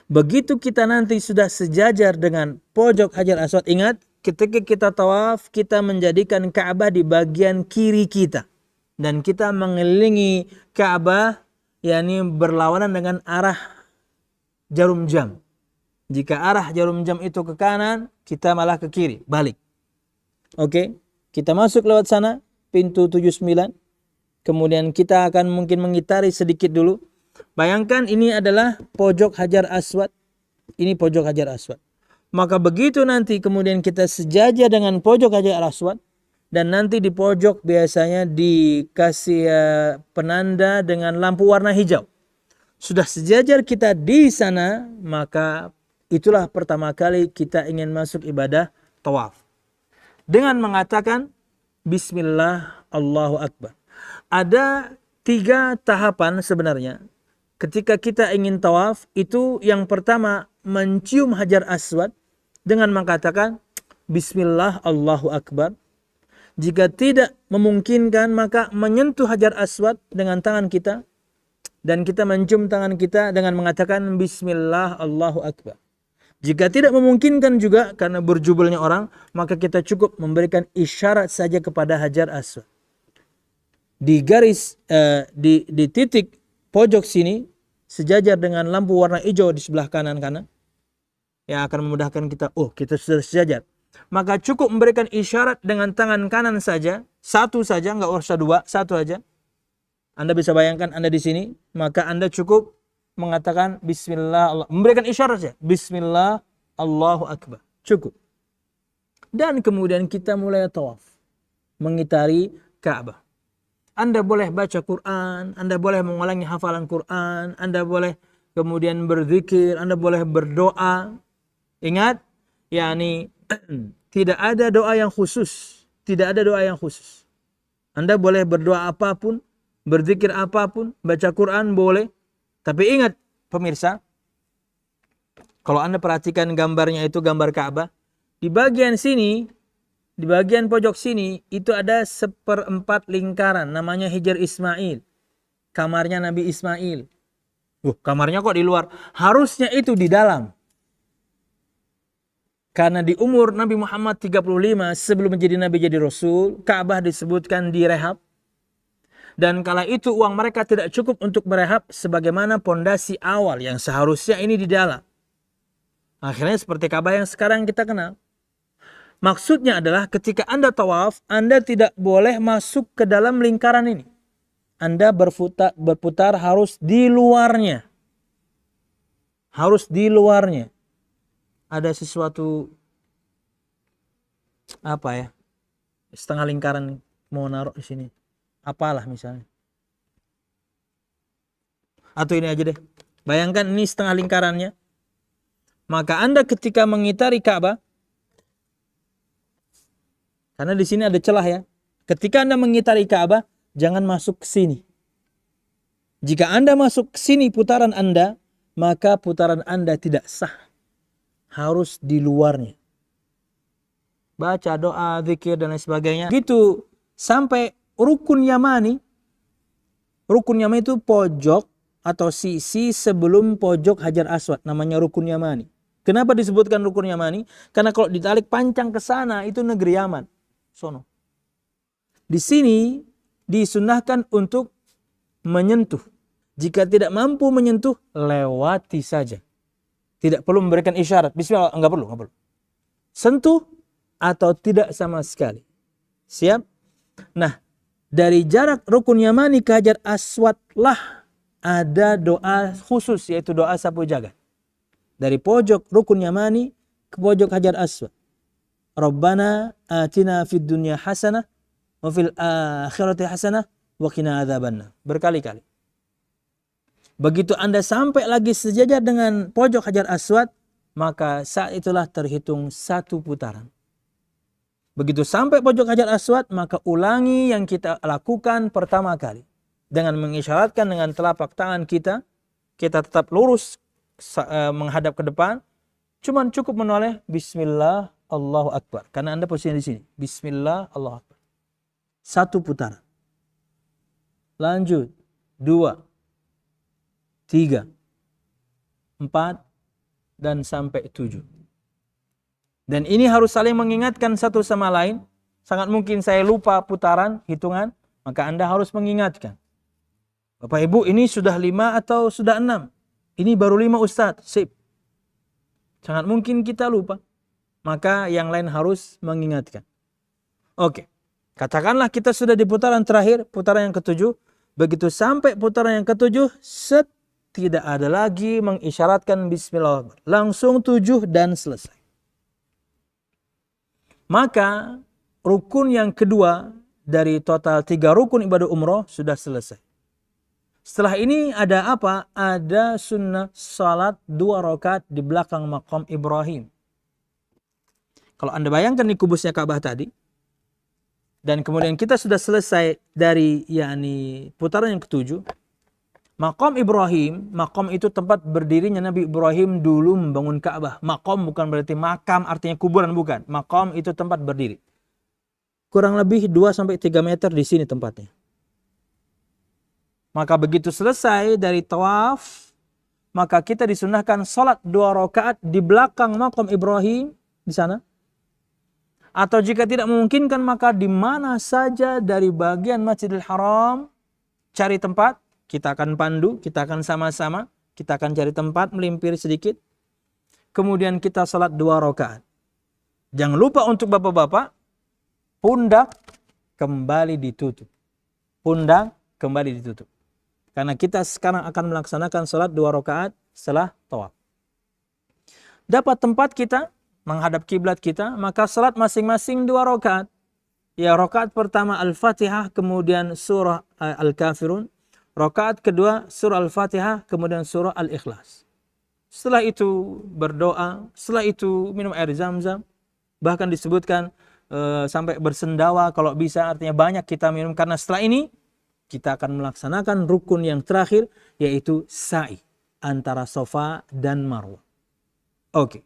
begitu kita nanti sudah sejajar dengan pojok Hajar Aswad, ingat, ketika kita tawaf, kita menjadikan Ka'bah di bagian kiri kita. Dan kita mengelilingi Ka'bah, yakni berlawanan dengan arah jarum jam. Jika arah jarum jam itu ke kanan, kita malah ke kiri, balik. Oke, kita masuk lewat sana, pintu 79. Kemudian kita akan mungkin mengitari sedikit dulu. Bayangkan ini adalah pojok Hajar Aswad. Ini pojok Hajar Aswad. Maka begitu nanti kemudian kita sejajar dengan pojok Hajar Aswad. Dan nanti di pojok biasanya dikasih penanda dengan lampu warna hijau. Sudah sejajar kita di sana, maka itulah pertama kali kita ingin masuk ibadah tawaf. Dengan mengatakan Bismillah Allahu Akbar. Ada 3 tahapan sebenarnya. Ketika kita ingin tawaf, itu yang pertama mencium Hajar Aswad dengan mengatakan Bismillah Allahu Akbar. Jika tidak memungkinkan, maka menyentuh Hajar Aswad dengan tangan kita. Dan kita mencium tangan kita dengan mengatakan Bismillah Allahu Akbar. Jika tidak memungkinkan juga karena berjubelnya orang, maka kita cukup memberikan isyarat saja kepada Hajar Aswad. di garis di titik pojok sini sejajar dengan lampu warna hijau di sebelah kanan yang akan memudahkan kita, kita sudah sejajar. Maka cukup memberikan isyarat dengan tangan kanan saja, satu saja, nggak usah dua, satu aja. Anda bisa bayangkan Anda di sini, maka Anda cukup mengatakan Bismillah, memberikan isyarat saja, Bismillah, Allahu Akbar, cukup. Dan kemudian kita mulai tawaf, mengitari Ka'bah. Anda boleh baca Quran, Anda boleh mengulangi hafalan Quran, Anda boleh kemudian berzikir, Anda boleh berdoa. Ingat, yakni tidak ada doa yang khusus, tidak ada doa yang khusus. Anda boleh berdoa apapun, berzikir apapun, baca Quran boleh. Tapi ingat pemirsa, kalau Anda perhatikan gambarnya itu gambar Ka'bah, di bagian sini, di bagian pojok sini itu ada 1/4 lingkaran namanya Hijr Ismail. Kamarnya Nabi Ismail. Kamarnya kok di luar? Harusnya itu di dalam. Karena di umur Nabi Muhammad 35 sebelum menjadi Nabi jadi Rasul, Ka'bah disebutkan direhab. Dan kala itu uang mereka tidak cukup untuk merehab sebagaimana pondasi awal yang seharusnya ini di dalam. Akhirnya seperti Ka'bah yang sekarang kita kenal. Maksudnya adalah ketika Anda tawaf, Anda tidak boleh masuk ke dalam lingkaran ini. Anda berputar harus di luarnya. Harus di luarnya. Ada sesuatu setengah lingkaran mau naruh di sini. Apalah misalnya. Atau ini aja deh. Bayangkan ini setengah lingkarannya. Maka Anda ketika mengitari Ka'bah, karena di sini ada celah ya. Ketika Anda mengitari Ka'bah, jangan masuk ke sini. Jika Anda masuk ke sini putaran Anda, maka putaran Anda tidak sah. Harus di luarnya. Baca doa, zikir dan lain sebagainya. Gitu sampai Rukun Yamani. Rukun Yamani itu pojok atau sisi sebelum pojok Hajar Aswad. Namanya Rukun Yamani. Kenapa disebutkan Rukun Yamani? Karena kalau ditarik pancang ke sana itu negeri Yaman. Sono. Di sini disunahkan untuk menyentuh. Jika tidak mampu menyentuh, lewati saja. Tidak perlu memberikan isyarat. Bismillah, enggak perlu. Sentuh atau tidak sama sekali. Siap? Nah, dari jarak Rukun Yamani ke Hajar Aswad lah ada doa khusus, yaitu doa sapu jagat. Dari pojok Rukun Yamani ke pojok Hajar Aswad. Rabbana atina fid dunya hasanah wa fil akhirati hasanah wa qina adzabannar. Berkali-kali. Begitu Anda sampai lagi sejajar dengan pojok Hajar Aswad, maka saat itulah terhitung satu putaran. Begitu sampai pojok Hajar Aswad, maka ulangi yang kita lakukan pertama kali. Dengan mengisyaratkan dengan telapak tangan kita tetap lurus menghadap ke depan. Cuman cukup menoleh Bismillah Allahu Akbar. Karena Anda posisinya di sini. Bismillah Allahu Akbar. Satu putaran. Lanjut. 2, 3, 4, dan sampai 7. Dan ini harus saling mengingatkan satu sama lain. Sangat mungkin saya lupa putaran, hitungan. Maka Anda harus mengingatkan. Bapak Ibu, ini sudah 5 atau sudah 6? Ini baru 5 Ustadz. Sip. Sangat mungkin kita lupa. Maka yang lain harus mengingatkan. Oke. Katakanlah kita sudah di putaran terakhir, putaran yang ke-7. Begitu sampai putaran yang ke-7, tidak ada lagi mengisyaratkan Bismillah. Langsung 7 dan selesai. Maka rukun yang kedua dari total 3 rukun ibadah umroh sudah selesai. Setelah ini ada apa? Ada sunnah salat 2 rakaat di belakang maqam Ibrahim. Kalau Anda bayangkan di kubusnya Ka'bah tadi, dan kemudian kita sudah selesai dari putaran yang ke-7, maqam Ibrahim, maqam itu tempat berdirinya Nabi Ibrahim dulu membangun Ka'bah. Maqam bukan berarti makam, artinya kuburan, bukan. Maqam itu tempat berdiri. Kurang lebih 2-3 meter di sini tempatnya. Maka begitu selesai dari tawaf, maka kita disunahkan salat 2 rakaat di belakang maqam Ibrahim di sana. Atau jika tidak memungkinkan, maka di mana saja dari bagian Masjidil Haram, cari tempat, kita akan pandu, kita akan sama-sama, kita akan cari tempat melimpir sedikit. Kemudian kita salat 2 rakaat. Jangan lupa untuk bapak-bapak, pundak kembali ditutup. Pundak kembali ditutup. Karena kita sekarang akan melaksanakan salat 2 rakaat setelah tawaf. Dapat tempat kita menghadap kiblat kita, maka salat masing-masing 2 rakaat. Ya, rakaat pertama Al-Fatihah, kemudian surah Al-Kafirun. Rakaat kedua surah Al-Fatihah, kemudian surah Al-Ikhlas. Setelah itu berdoa, setelah itu minum air Zam-Zam. Bahkan disebutkan sampai bersendawa kalau bisa, artinya banyak kita minum, karena setelah ini kita akan melaksanakan rukun yang terakhir, yaitu sa'i antara Safa dan Marwah. Oke.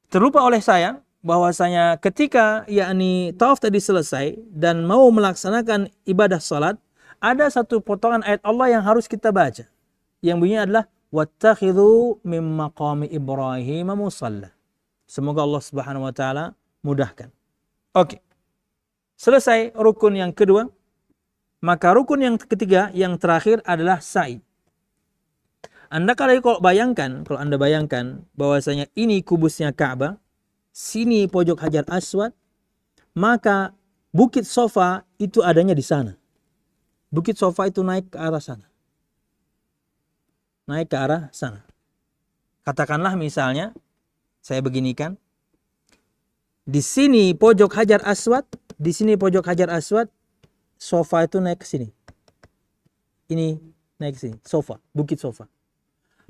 Terlupa oleh saya bahwasanya ketika yakni tawaf tadi selesai dan mau melaksanakan ibadah salat, ada satu potongan ayat Allah yang harus kita baca. Yang bunyinya adalah wattakhidhu mim maqami Ibrahim musalla. Semoga Allah Subhanahu wa taala mudahkan. Oke. Selesai rukun yang kedua, maka rukun yang ketiga yang terakhir adalah sa'i. Kalau Anda bayangkan bahwasanya ini kubusnya Ka'bah, sini pojok Hajar Aswad, maka Bukit Sofa itu adanya di sana. Bukit Sofa itu naik ke arah sana. Naik ke arah sana. Katakanlah misalnya, saya beginikan, di sini pojok Hajar Aswad, di sini pojok Hajar Aswad, Sofa itu naik ke sini. Ini naik ke sini, Sofa, Bukit Sofa.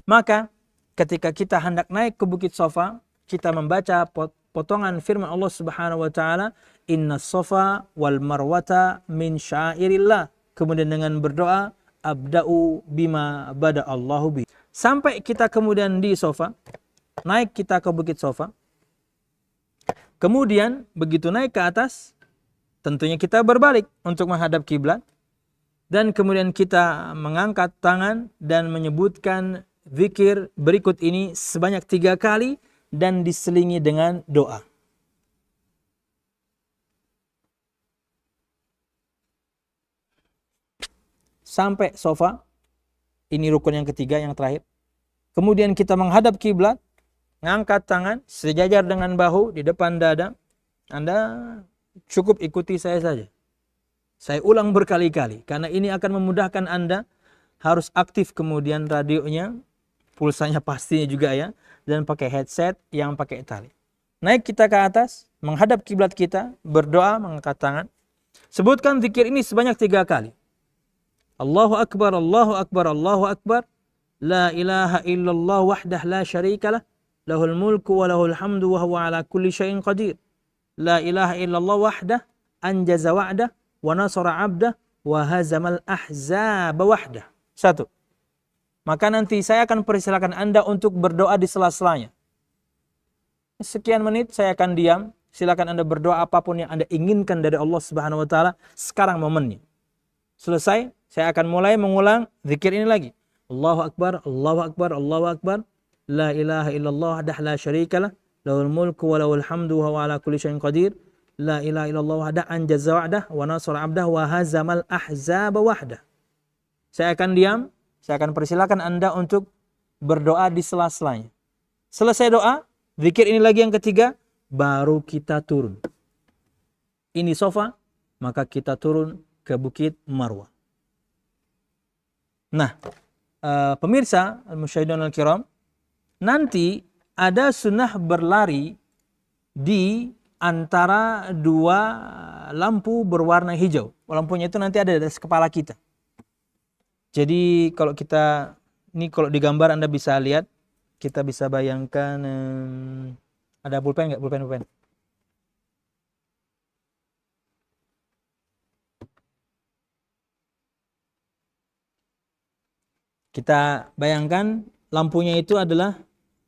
Maka ketika kita hendak naik ke Bukit Sofa, kita membaca potongan firman Allah Subhanahu wa taala, "Inna Safa wal Marwata min syairillah." Kemudian dengan berdoa, "Abda'u bima bada Allahu bi." Sampai kita kemudian di Sofa, naik kita ke Bukit Sofa. Kemudian begitu naik ke atas, tentunya kita berbalik untuk menghadap kiblat, dan kemudian kita mengangkat tangan dan menyebutkan zikir berikut ini sebanyak 3 kali dan diselingi dengan doa. Sampai Sofa, ini rukun yang ketiga yang terakhir. Kemudian kita menghadap kiblat, ngangkat tangan sejajar dengan bahu di depan dada. Anda cukup ikuti saya saja. Saya ulang berkali-kali karena ini akan memudahkan Anda. Harus aktif kemudian radionya, pulsanya pastinya juga ya, dan pakai headset yang pakai tali. Naik kita ke atas, menghadap kiblat kita, berdoa, mengangkat tangan. Sebutkan zikir ini sebanyak 3 kali. Allahu Akbar, Allahu Akbar, Allahu Akbar. La ilaha illallah wahdah la syarikalah. Lahul mulku wa lahul hamdu wa huwa ala kulli syai'in qadir. La ilaha illallah wahdah anjaza wa'dah wa nasara 'abdah wa hazamal ahzaba wahdah. 1. Maka nanti saya akan persilakan Anda untuk berdoa di sela-selanya. Sekian menit saya akan diam. Silakan Anda berdoa apapun yang Anda inginkan dari Allah Subhanahu wa taala. Sekarang momennya. Selesai, saya akan mulai mengulang zikir ini lagi. Allahu Akbar, Allahu Akbar, Allahu Akbar. La ilaha illallah wahdah la syarikalah. Lahul mulku wa lahul hamdu wa huwa ala kulli syai'in qadir. La ilaha illallah wahdah anjaza wa'dah wa nasara 'abdah wa hazamal ahzaba wahdah. Saya akan diam. Saya akan persilakan Anda untuk berdoa di sela-selanya. Selesai doa, zikir ini lagi yang ketiga, baru kita turun. Ini Sofa, maka kita turun ke Bukit Marwah. Nah, pemirsa al-musyahidun al-kiram, nanti ada sunnah berlari di antara 2 lampu berwarna hijau. Lampunya itu nanti ada di atas kepala kita. Jadi kalau kita, ini kalau di gambar Anda bisa lihat, kita bisa bayangkan, ada pulpen nggak? Pulpen. Kita bayangkan lampunya itu adalah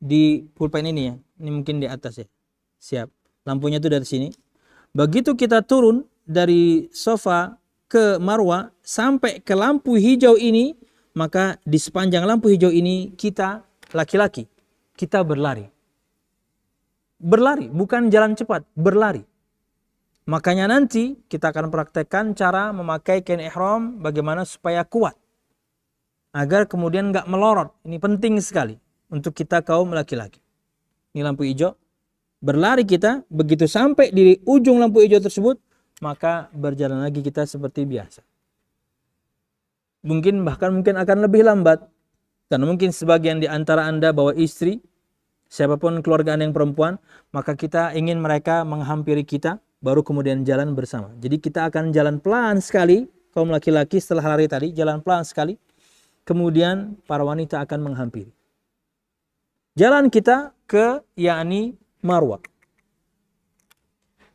di pulpen ini ya. Ini mungkin di atas ya. Siap. Lampunya itu dari sini. Begitu kita turun dari Sofa ke Marwah sampai ke lampu hijau ini, maka di sepanjang lampu hijau ini kita laki-laki, kita berlari. berlari, bukan jalan cepat, berlari. Makanya nanti kita akan praktekkan cara memakai kain ihram bagaimana supaya kuat. Agar kemudian nggak melorot. Ini penting sekali untuk kita kaum laki-laki. Ini lampu hijau. Berlari kita, begitu sampai di ujung lampu hijau tersebut, maka berjalan lagi kita seperti biasa. Mungkin akan lebih lambat. Karena mungkin sebagian di antara Anda bawa istri, siapapun keluarga Anda yang perempuan, maka kita ingin mereka menghampiri kita, baru kemudian jalan bersama. Jadi kita akan jalan pelan sekali, kaum laki-laki setelah lari tadi, jalan pelan sekali. Kemudian para wanita akan menghampiri. Jalan kita ke yakni Marwah.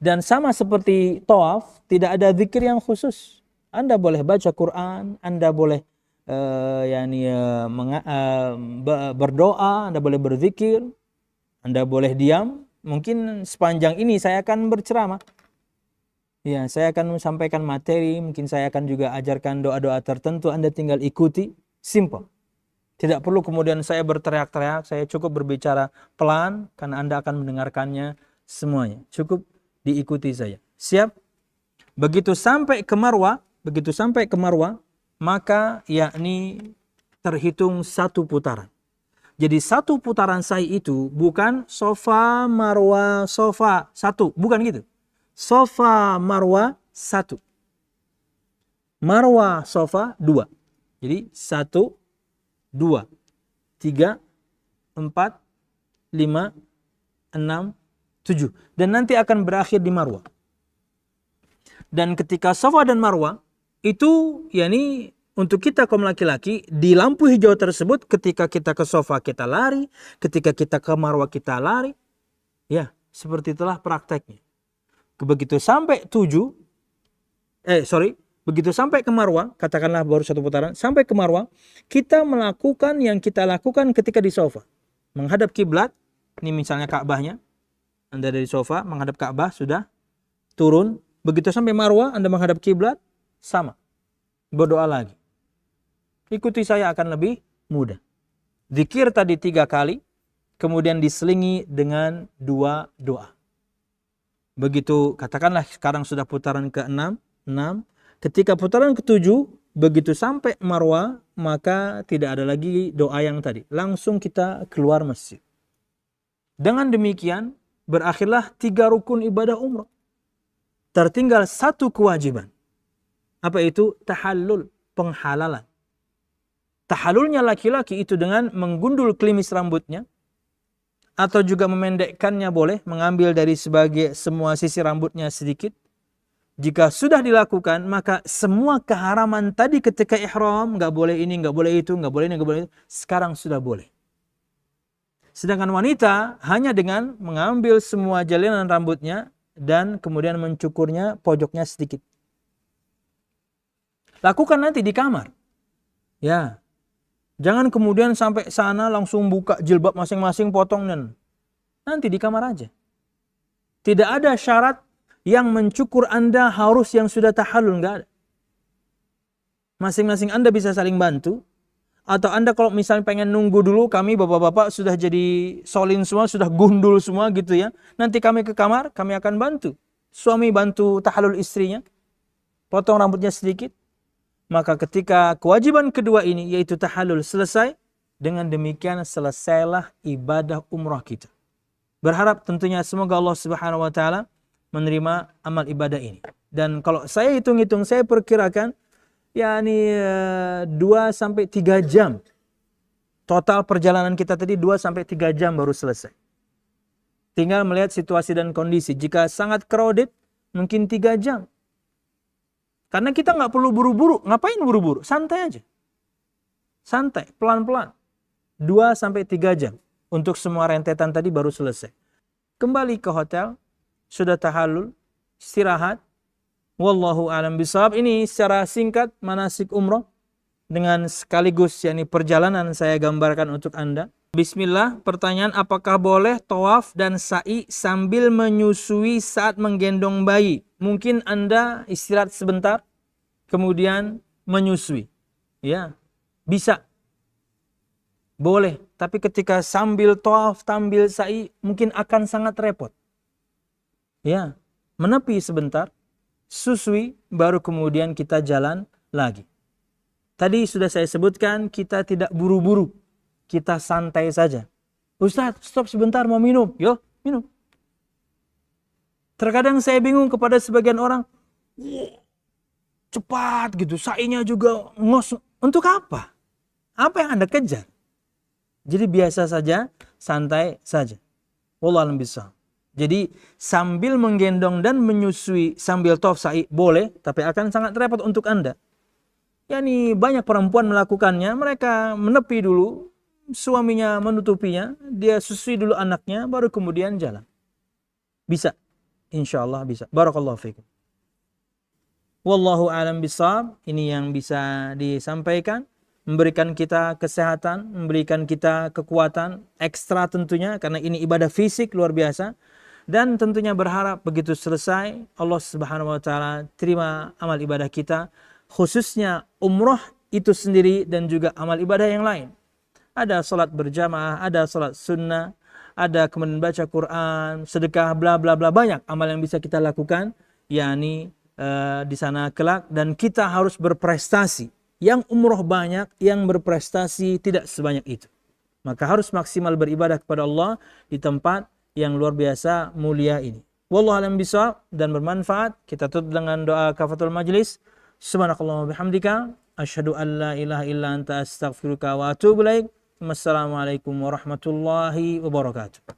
Dan sama seperti tawaf, tidak ada zikir yang khusus. Anda boleh baca Quran, Anda boleh berdoa, Anda boleh berzikir, Anda boleh diam. Mungkin sepanjang ini saya akan berceramah. Ya, saya akan sampaikan materi, mungkin saya akan juga ajarkan doa-doa tertentu, Anda tinggal ikuti, simple. Tidak perlu kemudian saya berteriak-teriak, saya cukup berbicara pelan karena Anda akan mendengarkannya semuanya. Cukup diikuti saja. Siap? Begitu sampai ke Marwah, maka yakni terhitung satu putaran. Jadi satu putaran sa'i itu bukan Safa Marwah Safa satu, bukan gitu. Safa Marwah satu, Marwah Safa dua. Jadi 1, 2, 3, 4, 5, 6, 7. Dan nanti akan berakhir di Marwah. Dan ketika Safa dan Marwah itu yakni untuk kita kaum laki-laki di lampu hijau tersebut, ketika kita ke Safa kita lari, ketika kita ke Marwah kita lari. Ya, seperti itulah prakteknya. Begitu sampai begitu sampai ke Marwah, katakanlah baru satu putaran, sampai ke Marwah, kita melakukan yang kita lakukan ketika di Safa. Menghadap kiblat, ini misalnya Ka'bahnya. Anda dari Safa menghadap Ka'bah, sudah turun. Begitu sampai Marwah, Anda menghadap kiblat, sama. Berdoa lagi. Ikuti saya akan lebih mudah. Zikir tadi 3 kali, kemudian diselingi dengan 2 doa. Begitu, katakanlah sekarang sudah putaran ke-6, 6. Ketika putaran ke-7, begitu sampai Marwah, maka tidak ada lagi doa yang tadi. Langsung kita keluar masjid. Dengan demikian, berakhirlah 3 rukun ibadah umrah. Tertinggal 1 kewajiban. Apa itu? Tahallul, penghalalan. Tahallulnya laki-laki itu dengan menggundul klimis rambutnya, atau juga memendekkannya boleh, mengambil dari semua sisi rambutnya sedikit. Jika sudah dilakukan, maka semua keharaman tadi ketika ihram, nggak boleh ini, nggak boleh itu, nggak boleh ini, nggak boleh itu, sekarang sudah boleh. Sedangkan wanita hanya dengan mengambil semua jalinan rambutnya dan kemudian mencukurnya pojoknya sedikit. Lakukan nanti di kamar. Ya. Jangan kemudian sampai sana langsung buka jilbab masing-masing, potong dan nanti di kamar aja. Tidak ada syarat yang mencukur Anda harus yang sudah tahallul, enggak ada. Masing-masing Anda bisa saling bantu. Atau Anda kalau misalnya pengen nunggu dulu, kami bapak-bapak sudah jadi solin semua, sudah gundul semua gitu ya. Nanti kami ke kamar, kami akan bantu. Suami bantu tahallul istrinya, potong rambutnya sedikit. Maka ketika kewajiban kedua ini, yaitu tahallul, selesai, dengan demikian selesailah ibadah umrah kita. Berharap tentunya semoga Allah Subhanahu wa taala menerima amal ibadah ini. Dan kalau saya hitung-hitung, saya perkirakan yakni 2 sampai 3 jam. Total perjalanan kita tadi 2 sampai 3 jam baru selesai. Tinggal melihat situasi dan kondisi. Jika sangat crowded, mungkin 3 jam. Karena kita nggak perlu buru-buru. Ngapain buru-buru? Santai aja. Santai, pelan-pelan. 2 sampai 3 jam. Untuk semua rentetan tadi baru selesai. Kembali ke hotel. Sudah tahallul. Istirahat. Wallahu a'lam bishawab. Ini secara singkat manasik umrah. Dengan sekaligus yakni perjalanan saya gambarkan untuk Anda. Bismillah. Pertanyaan, apakah boleh tawaf dan sa'i sambil menyusui saat menggendong bayi? Mungkin Anda istirahat sebentar, kemudian menyusui. Ya, bisa. boleh. Tapi ketika sambil tawaf, sambil sa'i, mungkin akan sangat repot. Ya, menepi sebentar, susui, baru kemudian kita jalan lagi. Tadi sudah saya sebutkan, kita tidak buru-buru. Kita santai saja. Ustaz, stop sebentar mau minum. Yo, minum. Terkadang saya bingung kepada sebagian orang, cepat gitu, sa'inya juga ngos. Untuk apa? Apa yang Anda kejar? Jadi biasa saja, santai saja. Wallahu a'lam bishawab. Jadi sambil menggendong dan menyusui sambil tawaf sa'i boleh, tapi akan sangat repot untuk Anda. Yani banyak perempuan melakukannya, mereka menepi dulu, suaminya menutupinya, dia susui dulu anaknya, baru kemudian jalan. Bisa, insyaallah bisa. Barakallahu fiikum. Wallahu a'lam bishawab. Ini yang bisa disampaikan, memberikan kita kesehatan, memberikan kita kekuatan ekstra tentunya, karena ini ibadah fisik luar biasa. Dan tentunya berharap begitu selesai, Allah Subhanahu wa taala terima amal ibadah kita, khususnya umrah itu sendiri dan juga amal ibadah yang lain. Ada salat berjamaah, ada salat sunnah, ada kemudian baca Quran, sedekah, bla bla bla, banyak amal yang bisa kita lakukan, yakni di sana kelak, dan kita harus berprestasi. Yang umroh banyak, yang berprestasi tidak sebanyak itu. Maka harus maksimal beribadah kepada Allah di tempat yang luar biasa mulia ini. Wallahu a'lam bishawab, dan bermanfaat. Kita tutup dengan doa kafatul majlis. Subhanakallahumma bihamdika asyhadu an la ilaha illa anta astaghfiruka wa atubu ilaik. Wassalamualaikum warahmatullahi wabarakatuh.